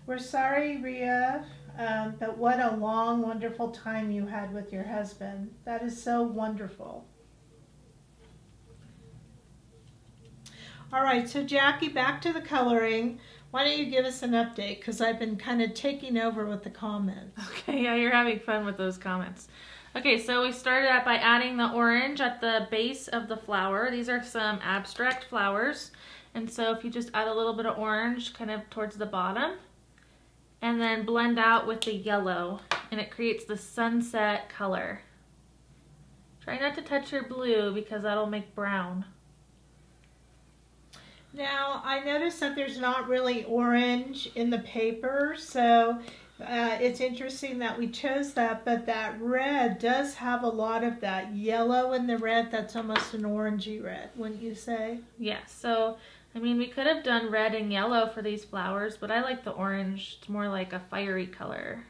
We're sorry, Rhea, but what a long, wonderful time you had with your husband. That is so wonderful. All right, so Jackie, back to the coloring. Why don't you give us an update? Because I've been kind of taking over with the comments. Okay, yeah, you're having fun with those comments. Okay, so we started out by adding the orange at the base of the flower. These are some abstract flowers. And so if you just add a little bit of orange kind of towards the bottom, and then blend out with the yellow, and it creates the sunset color. Try not to touch your blue because that'll make brown. Now, I noticed that there's not really orange in the paper, so it's interesting that we chose that, but that red does have a lot of that yellow in the red. That's almost an orangey red, wouldn't you say? Yeah, so, I mean, we could have done red and yellow for these flowers, but I like the orange. It's more like a fiery color.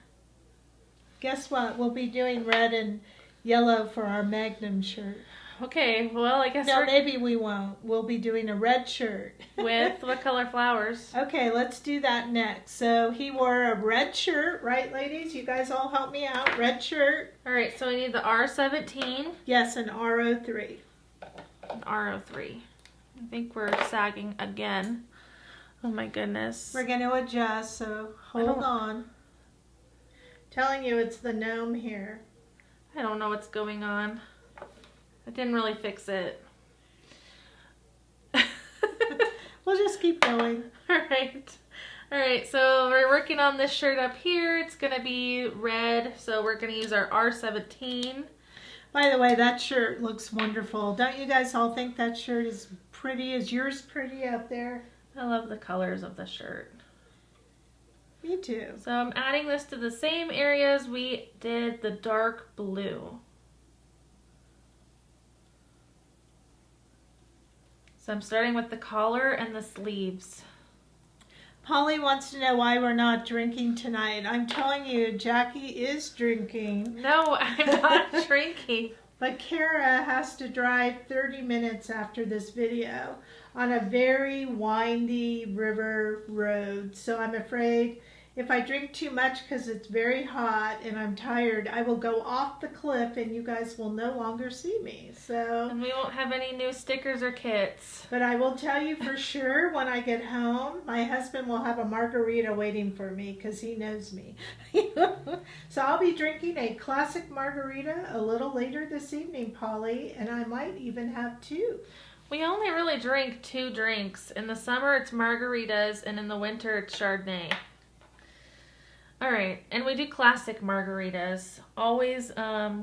Guess what? We'll be doing red and yellow for our Magnum shirt. Okay, well, I guess No, maybe we won't. We'll be doing a red shirt. With what color flowers? Okay, let's do that next. So he wore a red shirt, right, ladies? You guys all help me out. Red shirt. All right, so we need the R17. Yes, an R03. An R03. I think we're sagging again. Oh my goodness. We're going to adjust, so hold on. Telling you it's the gnome here. I don't know what's going on. I didn't really fix it. We'll just keep going. All right, so we're working on this shirt up here. It's going to be red, so we're going to use our R17. By the way, that shirt looks wonderful. Don't you guys all think that shirt is pretty? Is yours pretty out there? I love the colors of the shirt. Me too. So I'm adding this to the same areas we did the dark blue. So I'm starting with the collar and the sleeves. Polly wants to know why we're not drinking tonight. I'm telling you, Jackie is drinking. No, I'm not drinking. But Kara has to drive 30 minutes after this video on a very windy river road. So I'm afraid if I drink too much because it's very hot and I'm tired, I will go off the cliff and you guys will no longer see me. So, And we won't have any new stickers or kits. but I will tell you for sure when I get home, my husband will have a margarita waiting for me because he knows me. So I'll be drinking a classic margarita a little later this evening, Polly, and I might even have 2. We only really drink 2 drinks. In the summer it's margaritas and in the winter it's Chardonnay. All right, and we do classic margaritas. Always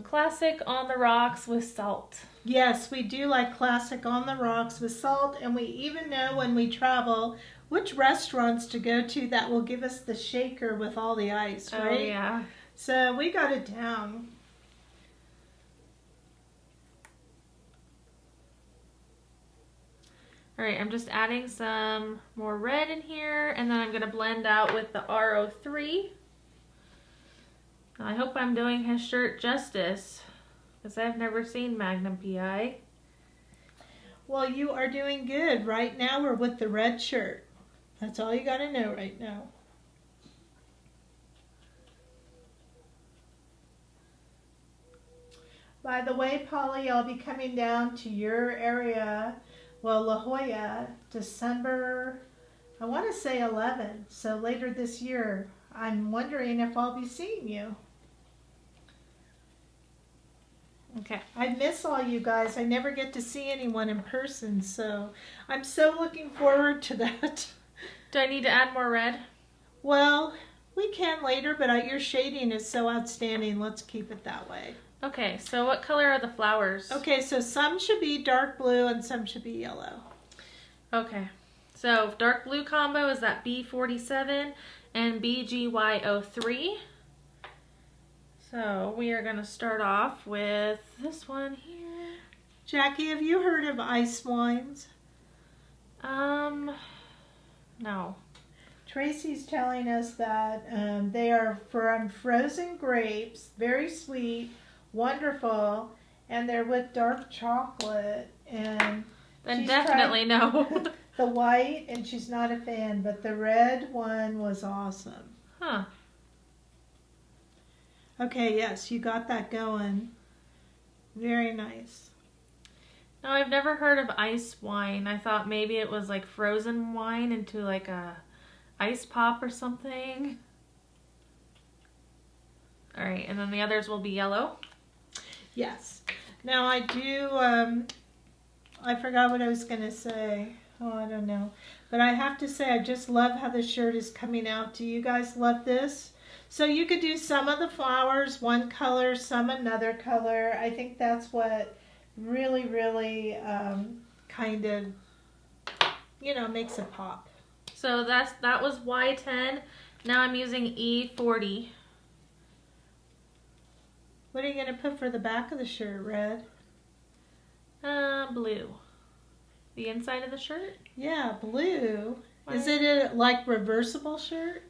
classic on the rocks with salt. Yes, we do like classic on the rocks with salt, and we even know when we travel which restaurants to go to that will give us the shaker with all the ice, right? Oh, yeah. So we got it down. All right, I'm just adding some more red in here, and then I'm going to blend out with the R03. I hope I'm doing his shirt justice, because I've never seen Magnum PI. Well, you are doing good. Right now we're with the red shirt. That's all you got to know right now. By the way, Polly, I'll be coming down to your area, well, La Jolla, December, I want to say 11, so later this year. I'm wondering if I'll be seeing you. Okay. I miss all you guys. I never get to see anyone in person, so I'm so looking forward to that. Do I need to add more red? Well, we can later, but your shading is so outstanding. Let's keep it that way. Okay, so what color are the flowers? Okay, so some should be dark blue and some should be yellow. Okay, so dark blue combo is that B47 and BGY03. So we are going to start off with this one here. Jackie, have you heard of ice wines? No. Tracy's telling us that they are from frozen grapes, very sweet, wonderful, and they're with dark chocolate. And then definitely no. The white, and she's not a fan, but the red one was awesome. Huh. Okay, yes, you got that going. Very nice. No, I've never heard of ice wine. I thought maybe it was like frozen wine into like a ice pop or something. All right, and then the others will be yellow. Yes. Now I do, I forgot what I was going to say. Oh, I don't know. But I have to say, I just love how the shirt is coming out. Do you guys love this? So you could do some of the flowers one color, some another color. I think that's what really, really kind of, you know, makes it pop. So that was Y10. Now I'm using E40. What are you going to put for the back of the shirt, red? Blue. The inside of the shirt? Yeah, blue. Why? Is it a like reversible shirt?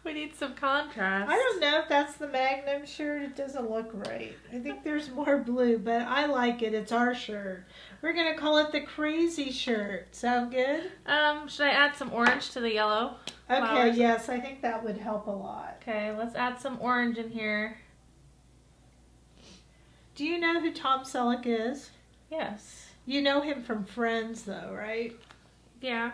We need some contrast. I don't know if that's the Magnum shirt. It doesn't look right. I think there's more blue, but I like it. It's our shirt. We're going to call it the Krazy shirt. Sound good? Should I add some orange to the yellow Okay, flowers? yes. I think that would help a lot. Okay, let's add some orange in here. Do you know who Tom Selleck is? Yes. You know him from Friends, though, right? Yeah.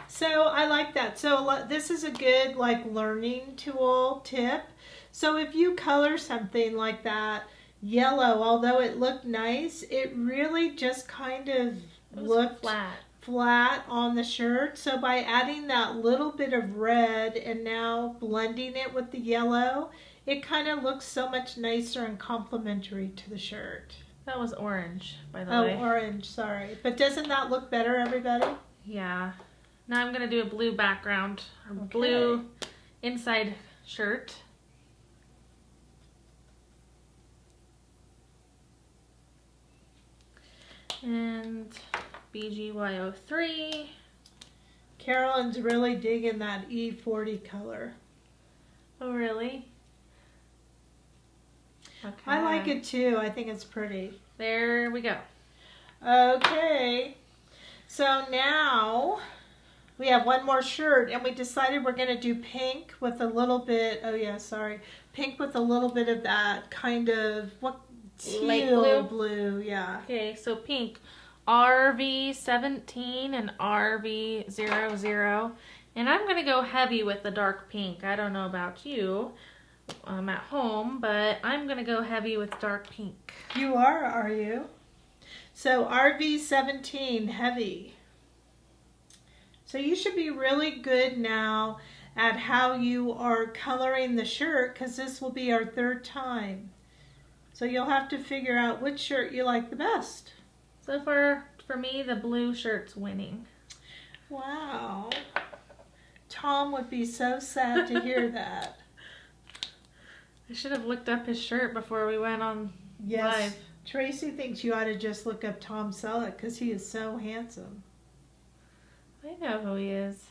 So I like that. So this is a good like learning tool tip. So if you color something like that yellow, although it looked nice, it really just kind of looked flat on the shirt. So by adding that little bit of red and now blending it with the yellow, it kind of looks so much nicer and complementary to the shirt. That was orange, by the way. Oh, orange, sorry. But doesn't that look better, everybody? Yeah. Now I'm going to do a blue background, or blue inside shirt. And BGY03. Carolyn's really digging that E40 color. Oh, really? Okay. I like it too. I think it's pretty. There we go. Okay. So now we have one more shirt, and we decided we're going to do pink with a little bit, pink with a little bit of that kind of, light blue? Blue, yeah. Okay, so pink, RV17 and RV00. And I'm going to go heavy with the dark pink. I don't know about you at home, but I'm going to go heavy with dark pink. You are you? So RV17, heavy. So you should be really good now at how you are coloring the shirt, because this will be our third time. So you'll have to figure out which shirt you like the best. So for me, the blue shirt's winning. Wow. Tom would be so sad to hear that. I should have looked up his shirt before we went on live. Tracy thinks you ought to just look up Tom Selleck because he is so handsome. I know who he is.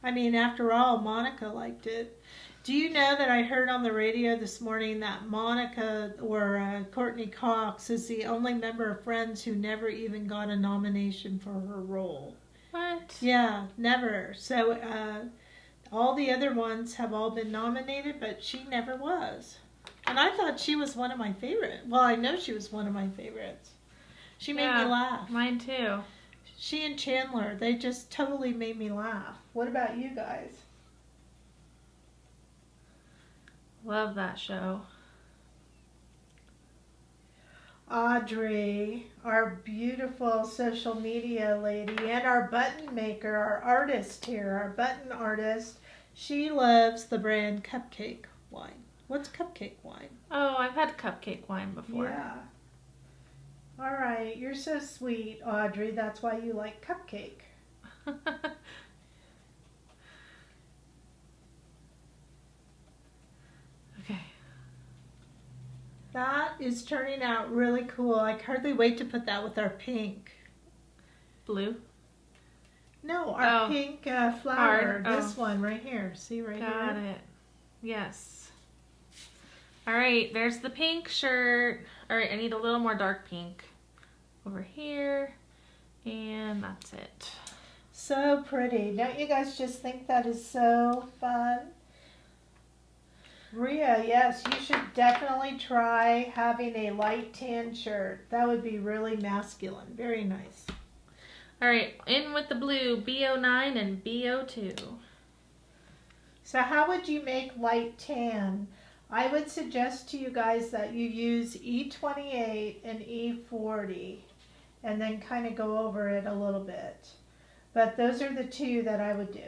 I mean, after all, Monica liked it. Do you know that I heard on the radio this morning that Monica or Courtney Cox is the only member of Friends who never even got a nomination for her role? What? Yeah, never. So all the other ones have all been nominated, but she never was. And I thought she was one of my favorites. Well, I know she was one of my favorites. She made me laugh. Mine too. She and Chandler, they just totally made me laugh. What about you guys? Love that show. Audrey, our beautiful social media lady, and our button maker, our artist here, our button artist, she loves the brand Cupcake Wine. What's Cupcake Wine? Oh, I've had cupcake wine before. Yeah. All right, you're so sweet, Audrey. That's why you like cupcake. Okay. That is turning out really cool. I can hardly wait to put that with our pink. Blue? No, our pink flower. Card. This one right here. See right here? Got it. Yes. All right, there's the pink shirt. All right, I need a little more dark pink over here, and that's it. So pretty. Don't you guys just think that is so fun? Rhea, yes, you should definitely try having a light tan shirt. That would be really masculine. Very nice. All right, in with the blue, B09 and B02. So how would you make light tan? I would suggest to you guys that you use E28 and E40 and then kind of go over it a little bit. But those are the two that I would do.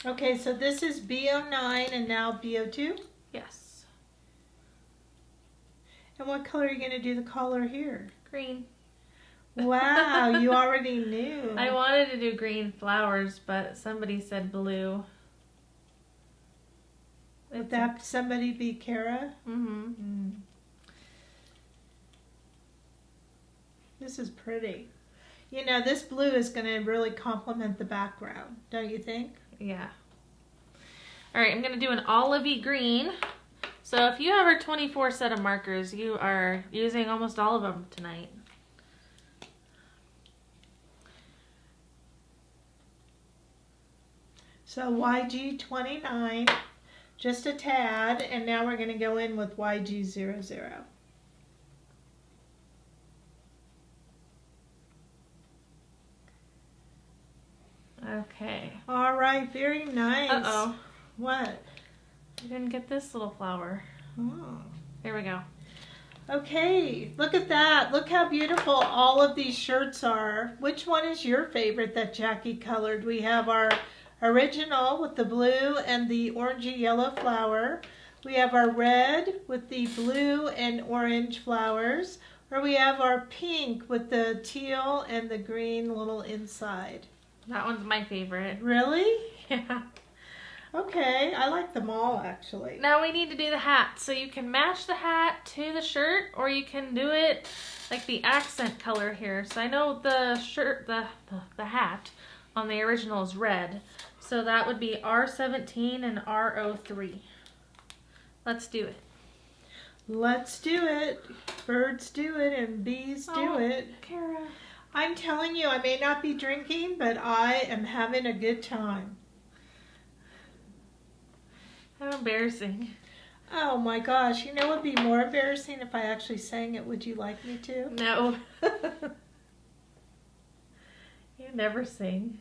Okay, so this is B09 and now B02? Yes. And what color are you going to do the collar here? Green. Wow, you already knew. I wanted to do green flowers, but somebody said blue. Would that somebody be Kara? Mm-hmm. This is pretty. You know, this blue is going to really complement the background, don't you think? Yeah. All right, I'm going to do an olivey green. So if you have our 24 set of markers, you are using almost all of them tonight. So YG29, just a tad, and now we're going to go in with YG00. Okay. All right, very nice. Uh-oh. What? I didn't get this little flower. Oh. There we go. Okay, look at that. Look how beautiful all of these shirts are. Which one is your favorite that Jackie colored? We have our original with the blue and the orangey yellow flower. We have our red with the blue and orange flowers. Or we have our pink with the teal and the green little inside. That one's my favorite. Really? Yeah. Okay, I like them all actually. Now we need to do the hat. So you can match the hat to the shirt, or you can do it like the accent color here. So I know the shirt, the hat on the original is red. So that would be R17 and R03. Let's do it. Let's do it. Birds do it and bees do it. Kara. I'm telling you, I may not be drinking, but I am having a good time. How embarrassing. Oh my gosh, you know what would be more embarrassing if I actually sang it? Would you like me to? No. You never sing.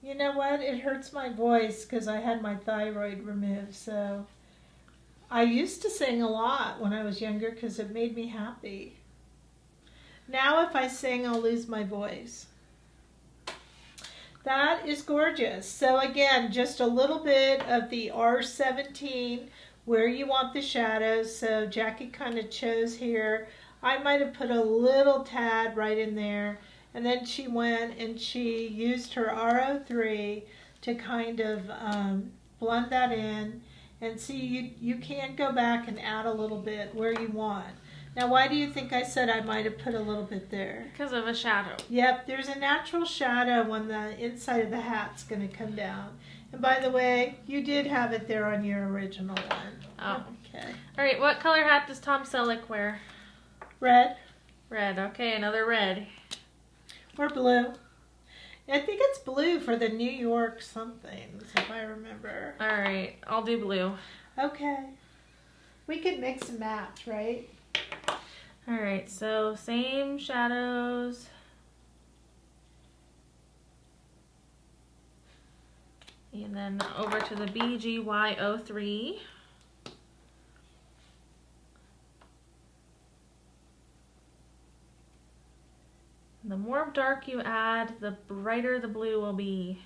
You know what? It hurts my voice because I had my thyroid removed, so I used to sing a lot when I was younger because it made me happy. Now if I sing, I'll lose my voice. That is gorgeous. So again, just a little bit of the R17 where you want the shadows. So Jackie kind of chose here. I might have put a little tad right in there. And then she went and she used her R03 to kind of blend that in. And see, you can go back and add a little bit where you want. Now, why do you think I said I might have put a little bit there? Because of a shadow. Yep, there's a natural shadow when the inside of the hat's going to come down. And by the way, you did have it there on your original one. Oh. Okay. All right, what color hat does Tom Selleck wear? Red. Red. Okay, another red. Or blue. I think it's blue for the New York somethings, if I remember. All right, I'll do blue. Okay. We could mix and match, right? All right, so same shadows. And then over to the BGY03. The more dark you add, the brighter the blue will be.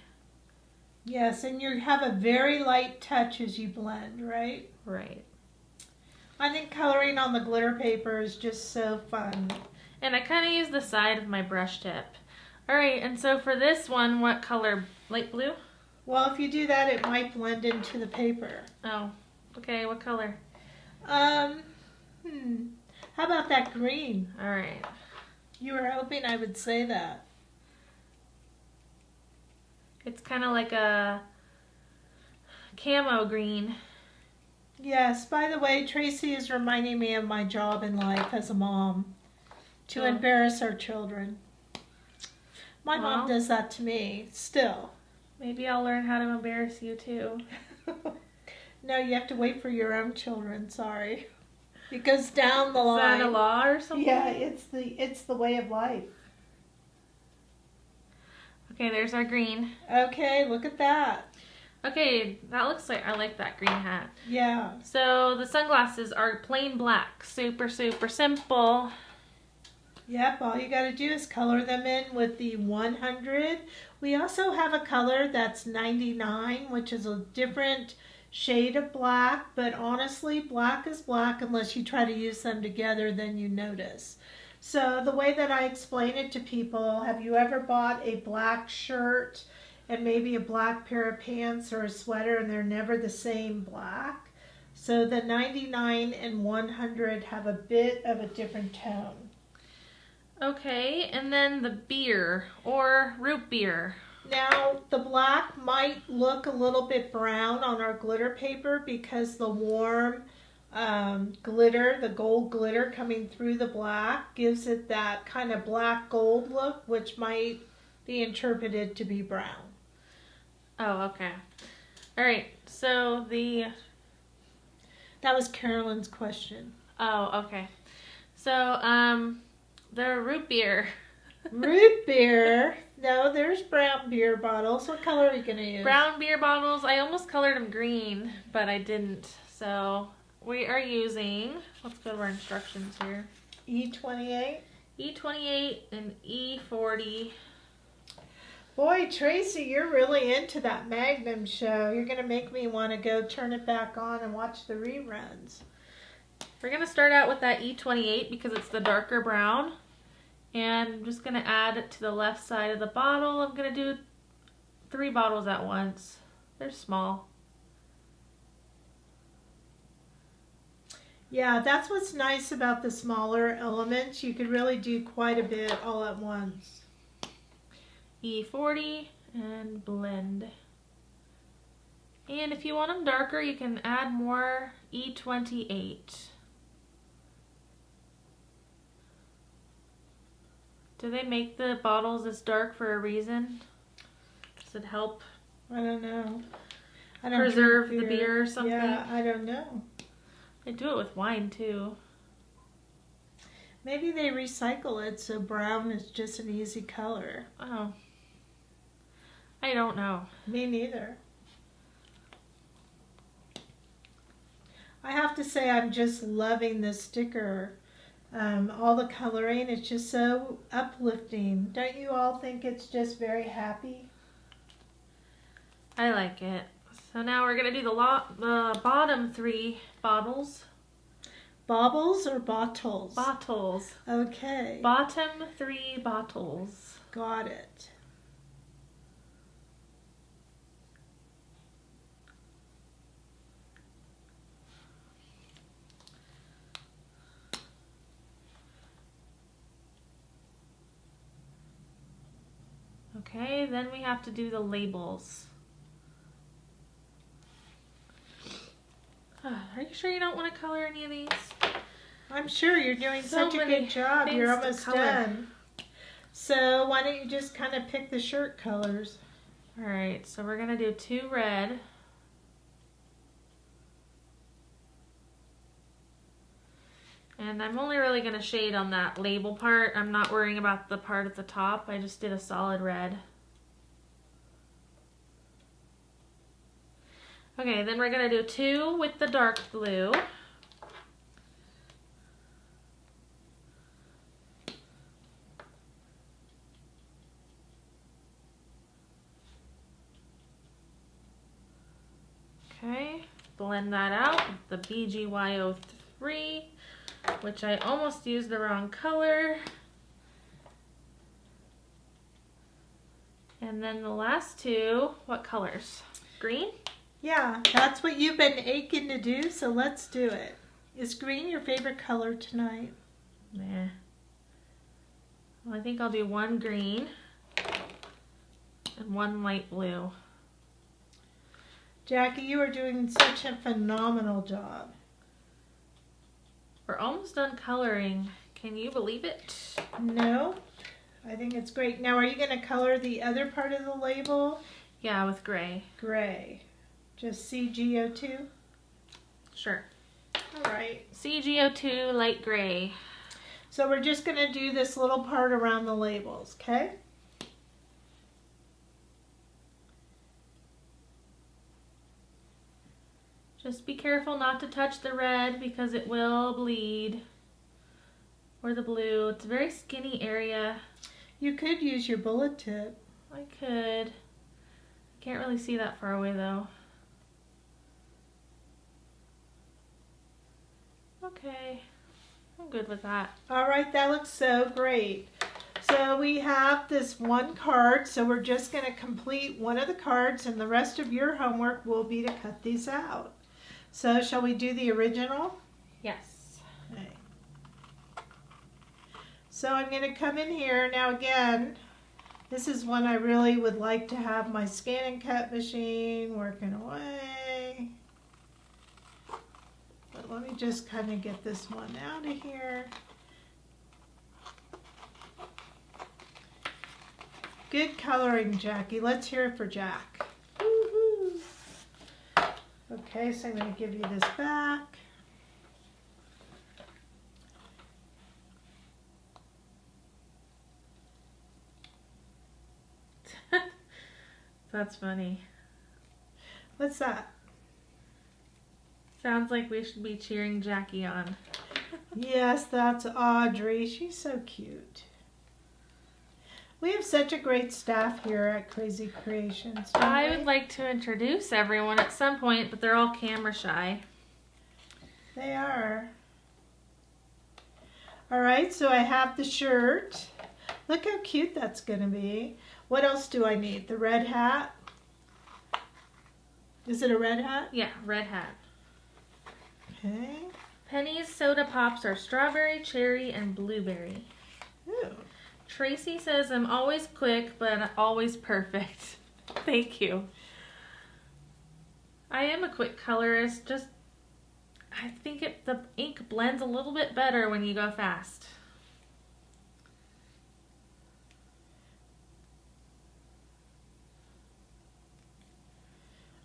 Yes, and you have a very light touch as you blend, right? Right. I think coloring on the glitter paper is just so fun. And I kind of use the side of my brush tip. All right, and so for this one, what color? Light blue? Well, if you do that, it might blend into the paper. Oh, okay, what color? How about that green? All right. You were hoping I would say that. It's kind of like a camo green. Yes, by the way, Tracy is reminding me of my job in life as a mom. To embarrass our children. My mom does that to me, still. Maybe I'll learn how to embarrass you too. No, you have to wait for your own children, sorry. It goes down the line. Is that a law or something? Yeah, it's the way of life. Okay, there's our green. Okay, look at that. Okay, that looks like, I like that green hat. Yeah. So the sunglasses are plain black. Super, super simple. Yep, all you got to do is color them in with the 100. We also have a color that's 99, which is a different shade of black, but honestly, black is black unless you try to use them together, then you notice. So the way that I explain it to people, have you ever bought a black shirt and maybe a black pair of pants or a sweater and they're never the same black? So the 99 and 100 have a bit of a different tone. Okay, and then the beer or root beer. Now, the black might look a little bit brown on our glitter paper because the warm glitter, the gold glitter coming through the black gives it that kind of black gold look, which might be interpreted to be brown. Oh, okay. All right, so That was Carolyn's question. Oh, okay. So, the root beer. Root beer. No, there's brown beer bottles. What color are you going to use? Brown beer bottles. I almost colored them green, but I didn't. So we are using, let's go to our instructions here. E28. E28 and E40. Boy, Tracy, you're really into that Magnum show. You're going to make me want to go turn it back on and watch the reruns. We're going to start out with that E28 because it's the darker brown. And I'm just going to add it to the left side of the bottle. I'm going to do 3 bottles at once. They're small. Yeah, that's what's nice about the smaller elements. You could really do quite a bit all at once. E40 and blend. And if you want them darker, you can add more E28. Do they make the bottles this dark for a reason? Does it help? I don't know. I don't preserve the beer or something? Yeah, I don't know. They do it with wine too. Maybe they recycle it so brown is just an easy color. Oh. I don't know. Me neither. I have to say I'm just loving this sticker. All the coloring, it's just so uplifting. Don't you all think it's just very happy? I like it. So now we're going to do the bottom 3 bottles. Baubles or bottles? Bottles. Okay. Bottom 3 bottles. Got it. Okay, then we have to do the labels. Are you sure you don't want to color any of these? I'm sure you're doing such a good job. You're almost done. So why don't you just kind of pick the shirt colors? All right, so we're gonna do 2 red. And I'm only really gonna shade on that label part. I'm not worrying about the part at the top. I just did a solid red. Okay, then we're gonna do 2 with the dark blue. Okay, blend that out with the BGY03, which I almost used the wrong color. And then the last 2, what colors? Green? Yeah, that's what you've been aching to do, so let's do it. Is green your favorite color tonight? Nah. Well, I think I'll do 1 green and 1 light blue. Jackie, you are doing such a phenomenal job. We're almost done coloring. Can you believe it? No, I think it's great. Now, are you going to color the other part of the label? Yeah, with gray. Gray. Just CGO2? Sure. All right. CGO2 light gray. So we're just going to do this little part around the labels, okay? Just be careful not to touch the red because it will bleed. Or the blue. It's a very skinny area. You could use your bullet tip. I could. Can't really see that far away though. Okay, I'm good with that. All right, that looks so great. So we have this 1 card, so we're just going to complete one of the cards, and the rest of your homework will be to cut these out. So shall we do the original? Yes. Okay. So I'm going to come in here. Now again, this is one I really would like to have my scan and cut machine working away. But let me just kind of get this one out of here. Good coloring, Jackie. Let's hear it for Jack. Woo-hoo. Okay, so I'm going to give you this back. That's funny. What's that? Sounds like we should be cheering Jackie on. Yes, that's Audrey. She's so cute. We have such a great staff here at Krazy Kreations. I would like to introduce everyone at some point, but they're all camera shy. They are. All right, so I have the shirt. Look how cute that's going to be. What else do I need? The red hat? Is it a red hat? Yeah, red hat. Okay. Penny's soda pops are strawberry, cherry, and blueberry. Ooh. Tracy says, I'm always quick, but always perfect. Thank you. I am a quick colorist, just I think the ink blends a little bit better when you go fast.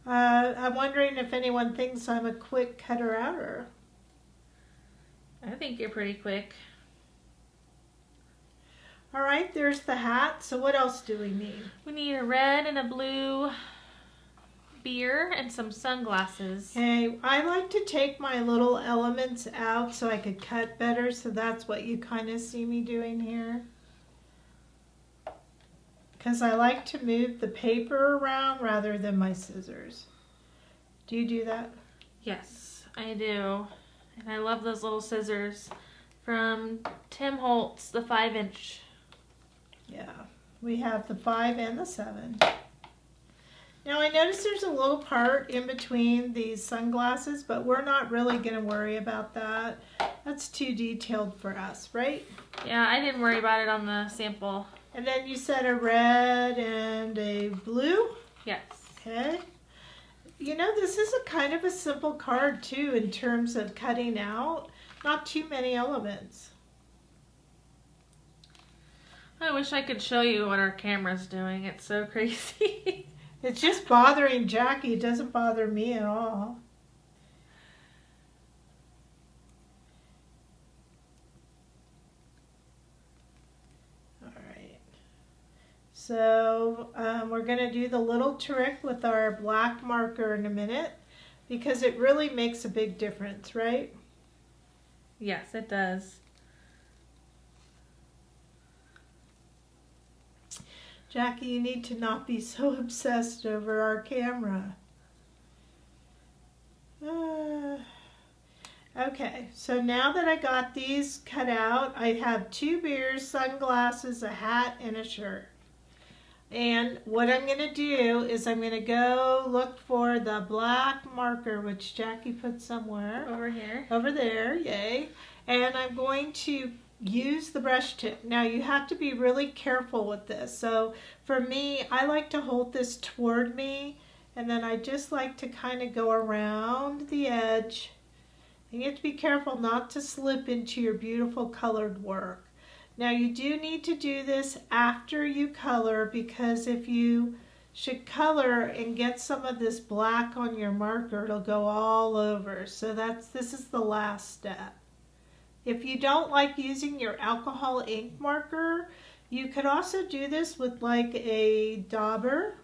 I'm wondering if anyone thinks I'm a quick cutter-outer. I think you're pretty quick. All right, there's the hat. So what else do we need? We need a red and a blue beer and some sunglasses. Okay, I like to take my little elements out so I could cut better, so that's what you kind of see me doing here. Because I like to move the paper around rather than my scissors. Do you do that? Yes, I do. And I love those little scissors from Tim Holtz, the 5-inch. Yeah, we have the 5 and the 7. Now I notice there's a little part in between these sunglasses, but we're not really going to worry about that. That's too detailed for us, right? Yeah, I didn't worry about it on the sample. And then you said a red and a blue? Yes. Okay. You know, this is a kind of a simple card too in terms of cutting out. Not too many elements. I wish I could show you what our camera's doing. It's so crazy. It's just bothering Jackie. It doesn't bother me at all. So we're going to do the little trick with our black marker in a minute because it really makes a big difference, right? Yes, it does. Jackie, you need to not be so obsessed over our camera. Okay, so now that I got these cut out, I have 2 beers, sunglasses, a hat, and a shirt. And what I'm going to do is I'm going to go look for the black marker, which Jackie put somewhere. Over here. Over there, yay. And I'm going to use the brush tip. Now you have to be really careful with this. So for me, I like to hold this toward me, and then I just like to kind of go around the edge. And you have to be careful not to slip into your beautiful colored work. Now you do need to do this after you color, because if you should color and get some of this black on your marker, it'll go all over. So this is the last step. If you don't like using your alcohol ink marker, you could also do this with like a dauber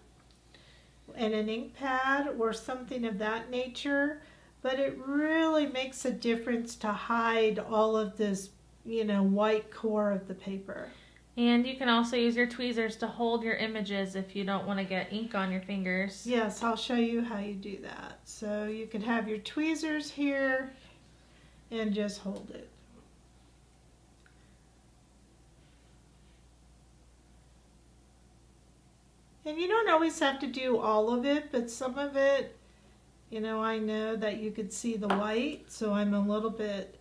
and an ink pad or something of that nature, but it really makes a difference to hide all of this, you know, white core of the paper. And you can also use your tweezers to hold your images if you don't want to get ink on your fingers. Yes, I'll show you how you do that. So you can have your tweezers here and just hold it. And you don't always have to do all of it, but some of it, you know, I know that you could see the white, so I'm a little bit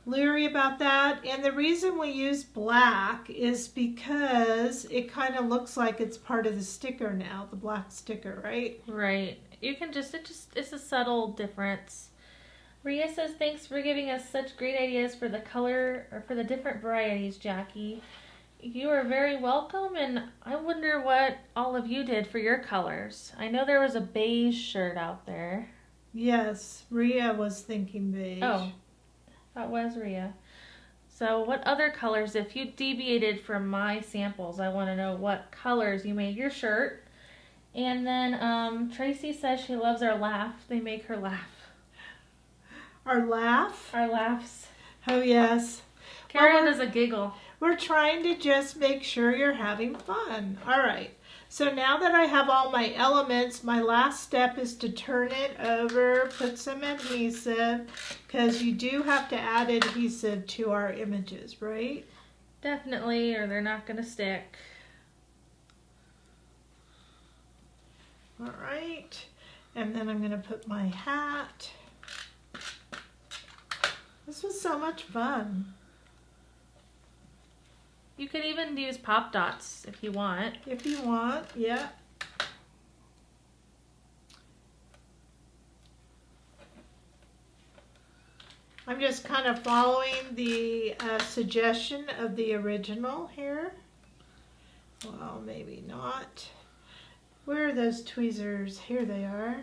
leery about that. And the reason we use black is because it kind of looks like it's part of the sticker now, the black sticker, right? Right. You can it's a subtle difference. Rhea says, thanks for giving us such great ideas for the color, or for the different varieties, Jackie. You are very welcome, and I wonder what all of you did for your colors. I know there was a beige shirt out there. Yes, Rhea was thinking beige. Oh, that was Rhea. So what other colors, if you deviated from my samples, I want to know what colors you made your shirt. And then Tracy says she loves our laugh. They make her laugh. Our laugh? Our laughs. Oh, yes. Karen does a giggle. We're trying to just make sure you're having fun. All right. So now that I have all my elements, my last step is to turn it over, put some adhesive, because you do have to add adhesive to our images, right? Definitely, or they're not going to stick. All right. And then I'm going to put my hat. This was so much fun. You could even use pop dots if you want. If you want, yeah. I'm just kind of following the suggestion of the original here. Well, maybe not. Where are those tweezers? Here they are.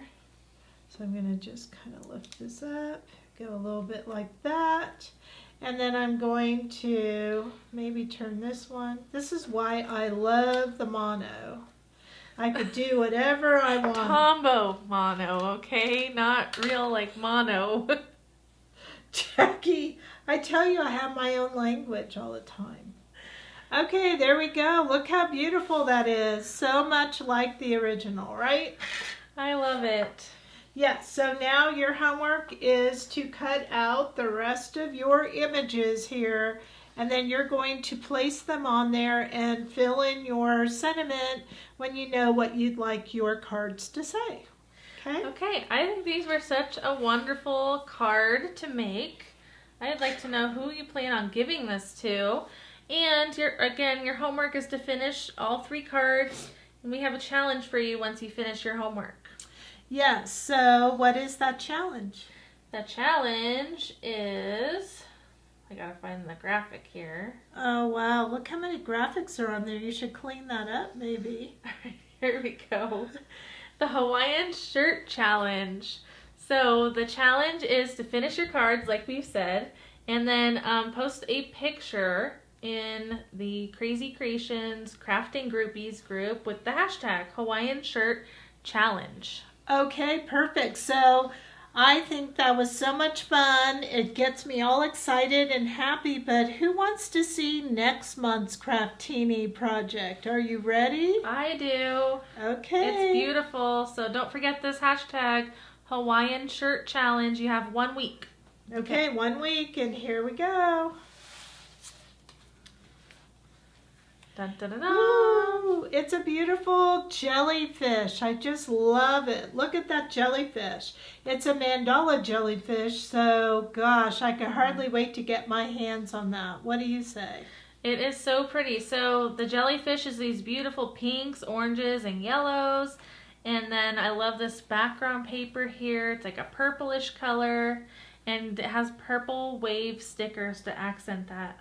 So I'm going to just kind of lift this up, go a little bit like that. And then I'm going to maybe turn this one. This is why I love the mono. I could do whatever I want. Tombow mono, okay? Not real like mono. Jackie, I tell you I have my own language all the time. Okay, there we go. Look how beautiful that is. So much like the original, right? I love it. Yes, so now your homework is to cut out the rest of your images here, and then you're going to place them on there and fill in your sentiment when you know what you'd like your cards to say. Okay? Okay, I think these were such a wonderful card to make. I'd like to know who you plan on giving this to. And your homework is to finish all 3 cards. And we have a challenge for you once you finish your homework. Yes, so what is that challenge? The challenge is, I gotta find the graphic here. Oh wow, look how many graphics are on there. You should clean that up maybe. Here we go. The Hawaiian Shirt Challenge. So the challenge is to finish your cards like we've said, and then post a picture in the Crazy Kreations Crafting Groupies group with the hashtag Hawaiian Shirt Challenge. Okay, perfect. So I think that was so much fun. It gets me all excited and happy, but who wants to see next month's Kraftini project? Are you ready? I do. Okay. It's beautiful. So don't forget this hashtag Hawaiian Shirt Challenge. You have 1 week. Okay, 1 week, and here we go. Dun, dun, dun, dun. Ooh, it's a beautiful jellyfish. I just love it. Look at that jellyfish. It's a mandala jellyfish, so gosh, I can hardly wait to get my hands on that. What do you say? It is so pretty. So the jellyfish is these beautiful pinks, oranges, and yellows. And then I love this background paper here. It's like a purplish color, and it has purple wave stickers to accent that.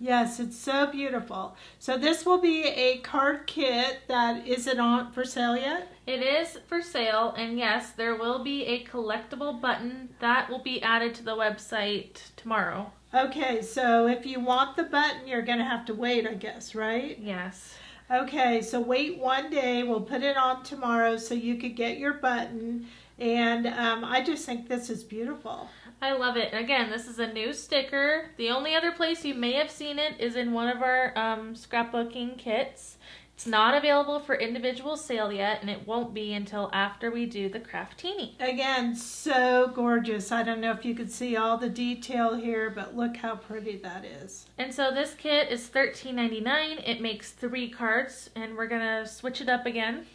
Yes, it's so beautiful. So this will be a card kit that isn't on for sale yet? It is for sale, and yes, there will be a collectible button that will be added to the website tomorrow. Okay, so if you want the button, you're going to have to wait, I guess, right? Yes. Okay, so wait 1 day. We'll put it on tomorrow so you could get your button. And I just think this is beautiful. I love it. Again, this is a new sticker. The only other place you may have seen it is in one of our scrapbooking kits. It's not available for individual sale yet, and it won't be until after we do the Kraftini. Again, so gorgeous. I don't know if you could see all the detail here, but look how pretty that is. And so this kit is $13.99. It makes 3 cards, and we're going to switch it up again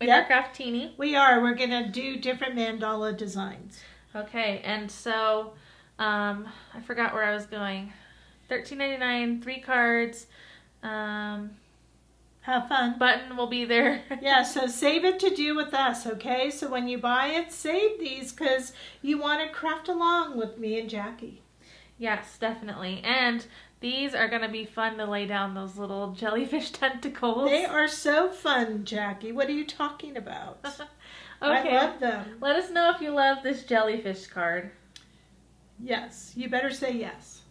with our Kraftini. We are. We're going to do different mandala designs. Okay, and so I forgot where I was going. $13.99, 3 cards. Have fun. Button will be there. Yeah, so save it to do with us, okay? So when you buy it, save these because you want to craft along with me and Jackie. Yes, definitely. And these are going to be fun to lay down, those little jellyfish tentacles. They are so fun, Jackie. What are you talking about? Okay. I love them. Let us know if you love this jellyfish card. Yes, you better say yes.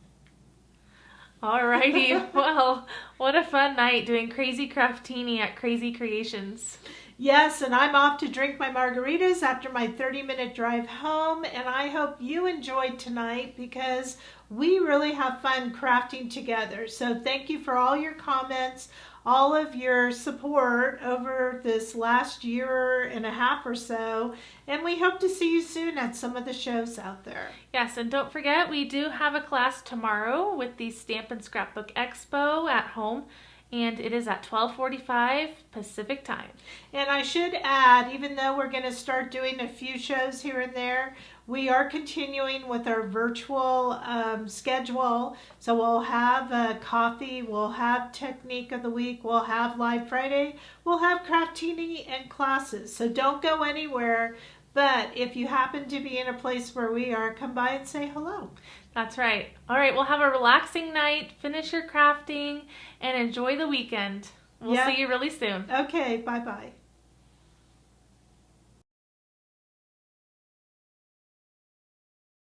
Alrighty. Well, what a fun night doing Crazy Kraftini at Crazy Kreations. Yes, and I'm off to drink my margaritas after my 30-minute drive home, and I hope you enjoyed tonight because we really have fun crafting together. So thank you for all your comments, all of your support over this last year and a half or so, and we hope to see you soon at some of the shows out there. Yes, and don't forget, we do have a class tomorrow with the Stamp and Scrapbook Expo at home, and it is at 12:45 Pacific time. And I should add, even though we're going to start doing a few shows here and there, we are continuing with our virtual schedule. So we'll have coffee, we'll have Technique of the Week, we'll have Live Friday, we'll have Kraftini and classes. So don't go anywhere. But if you happen to be in a place where we are, come by and say hello. That's right. All right, we'll have a relaxing night, finish your crafting, and enjoy the weekend. We'll see you really soon. Okay, bye-bye.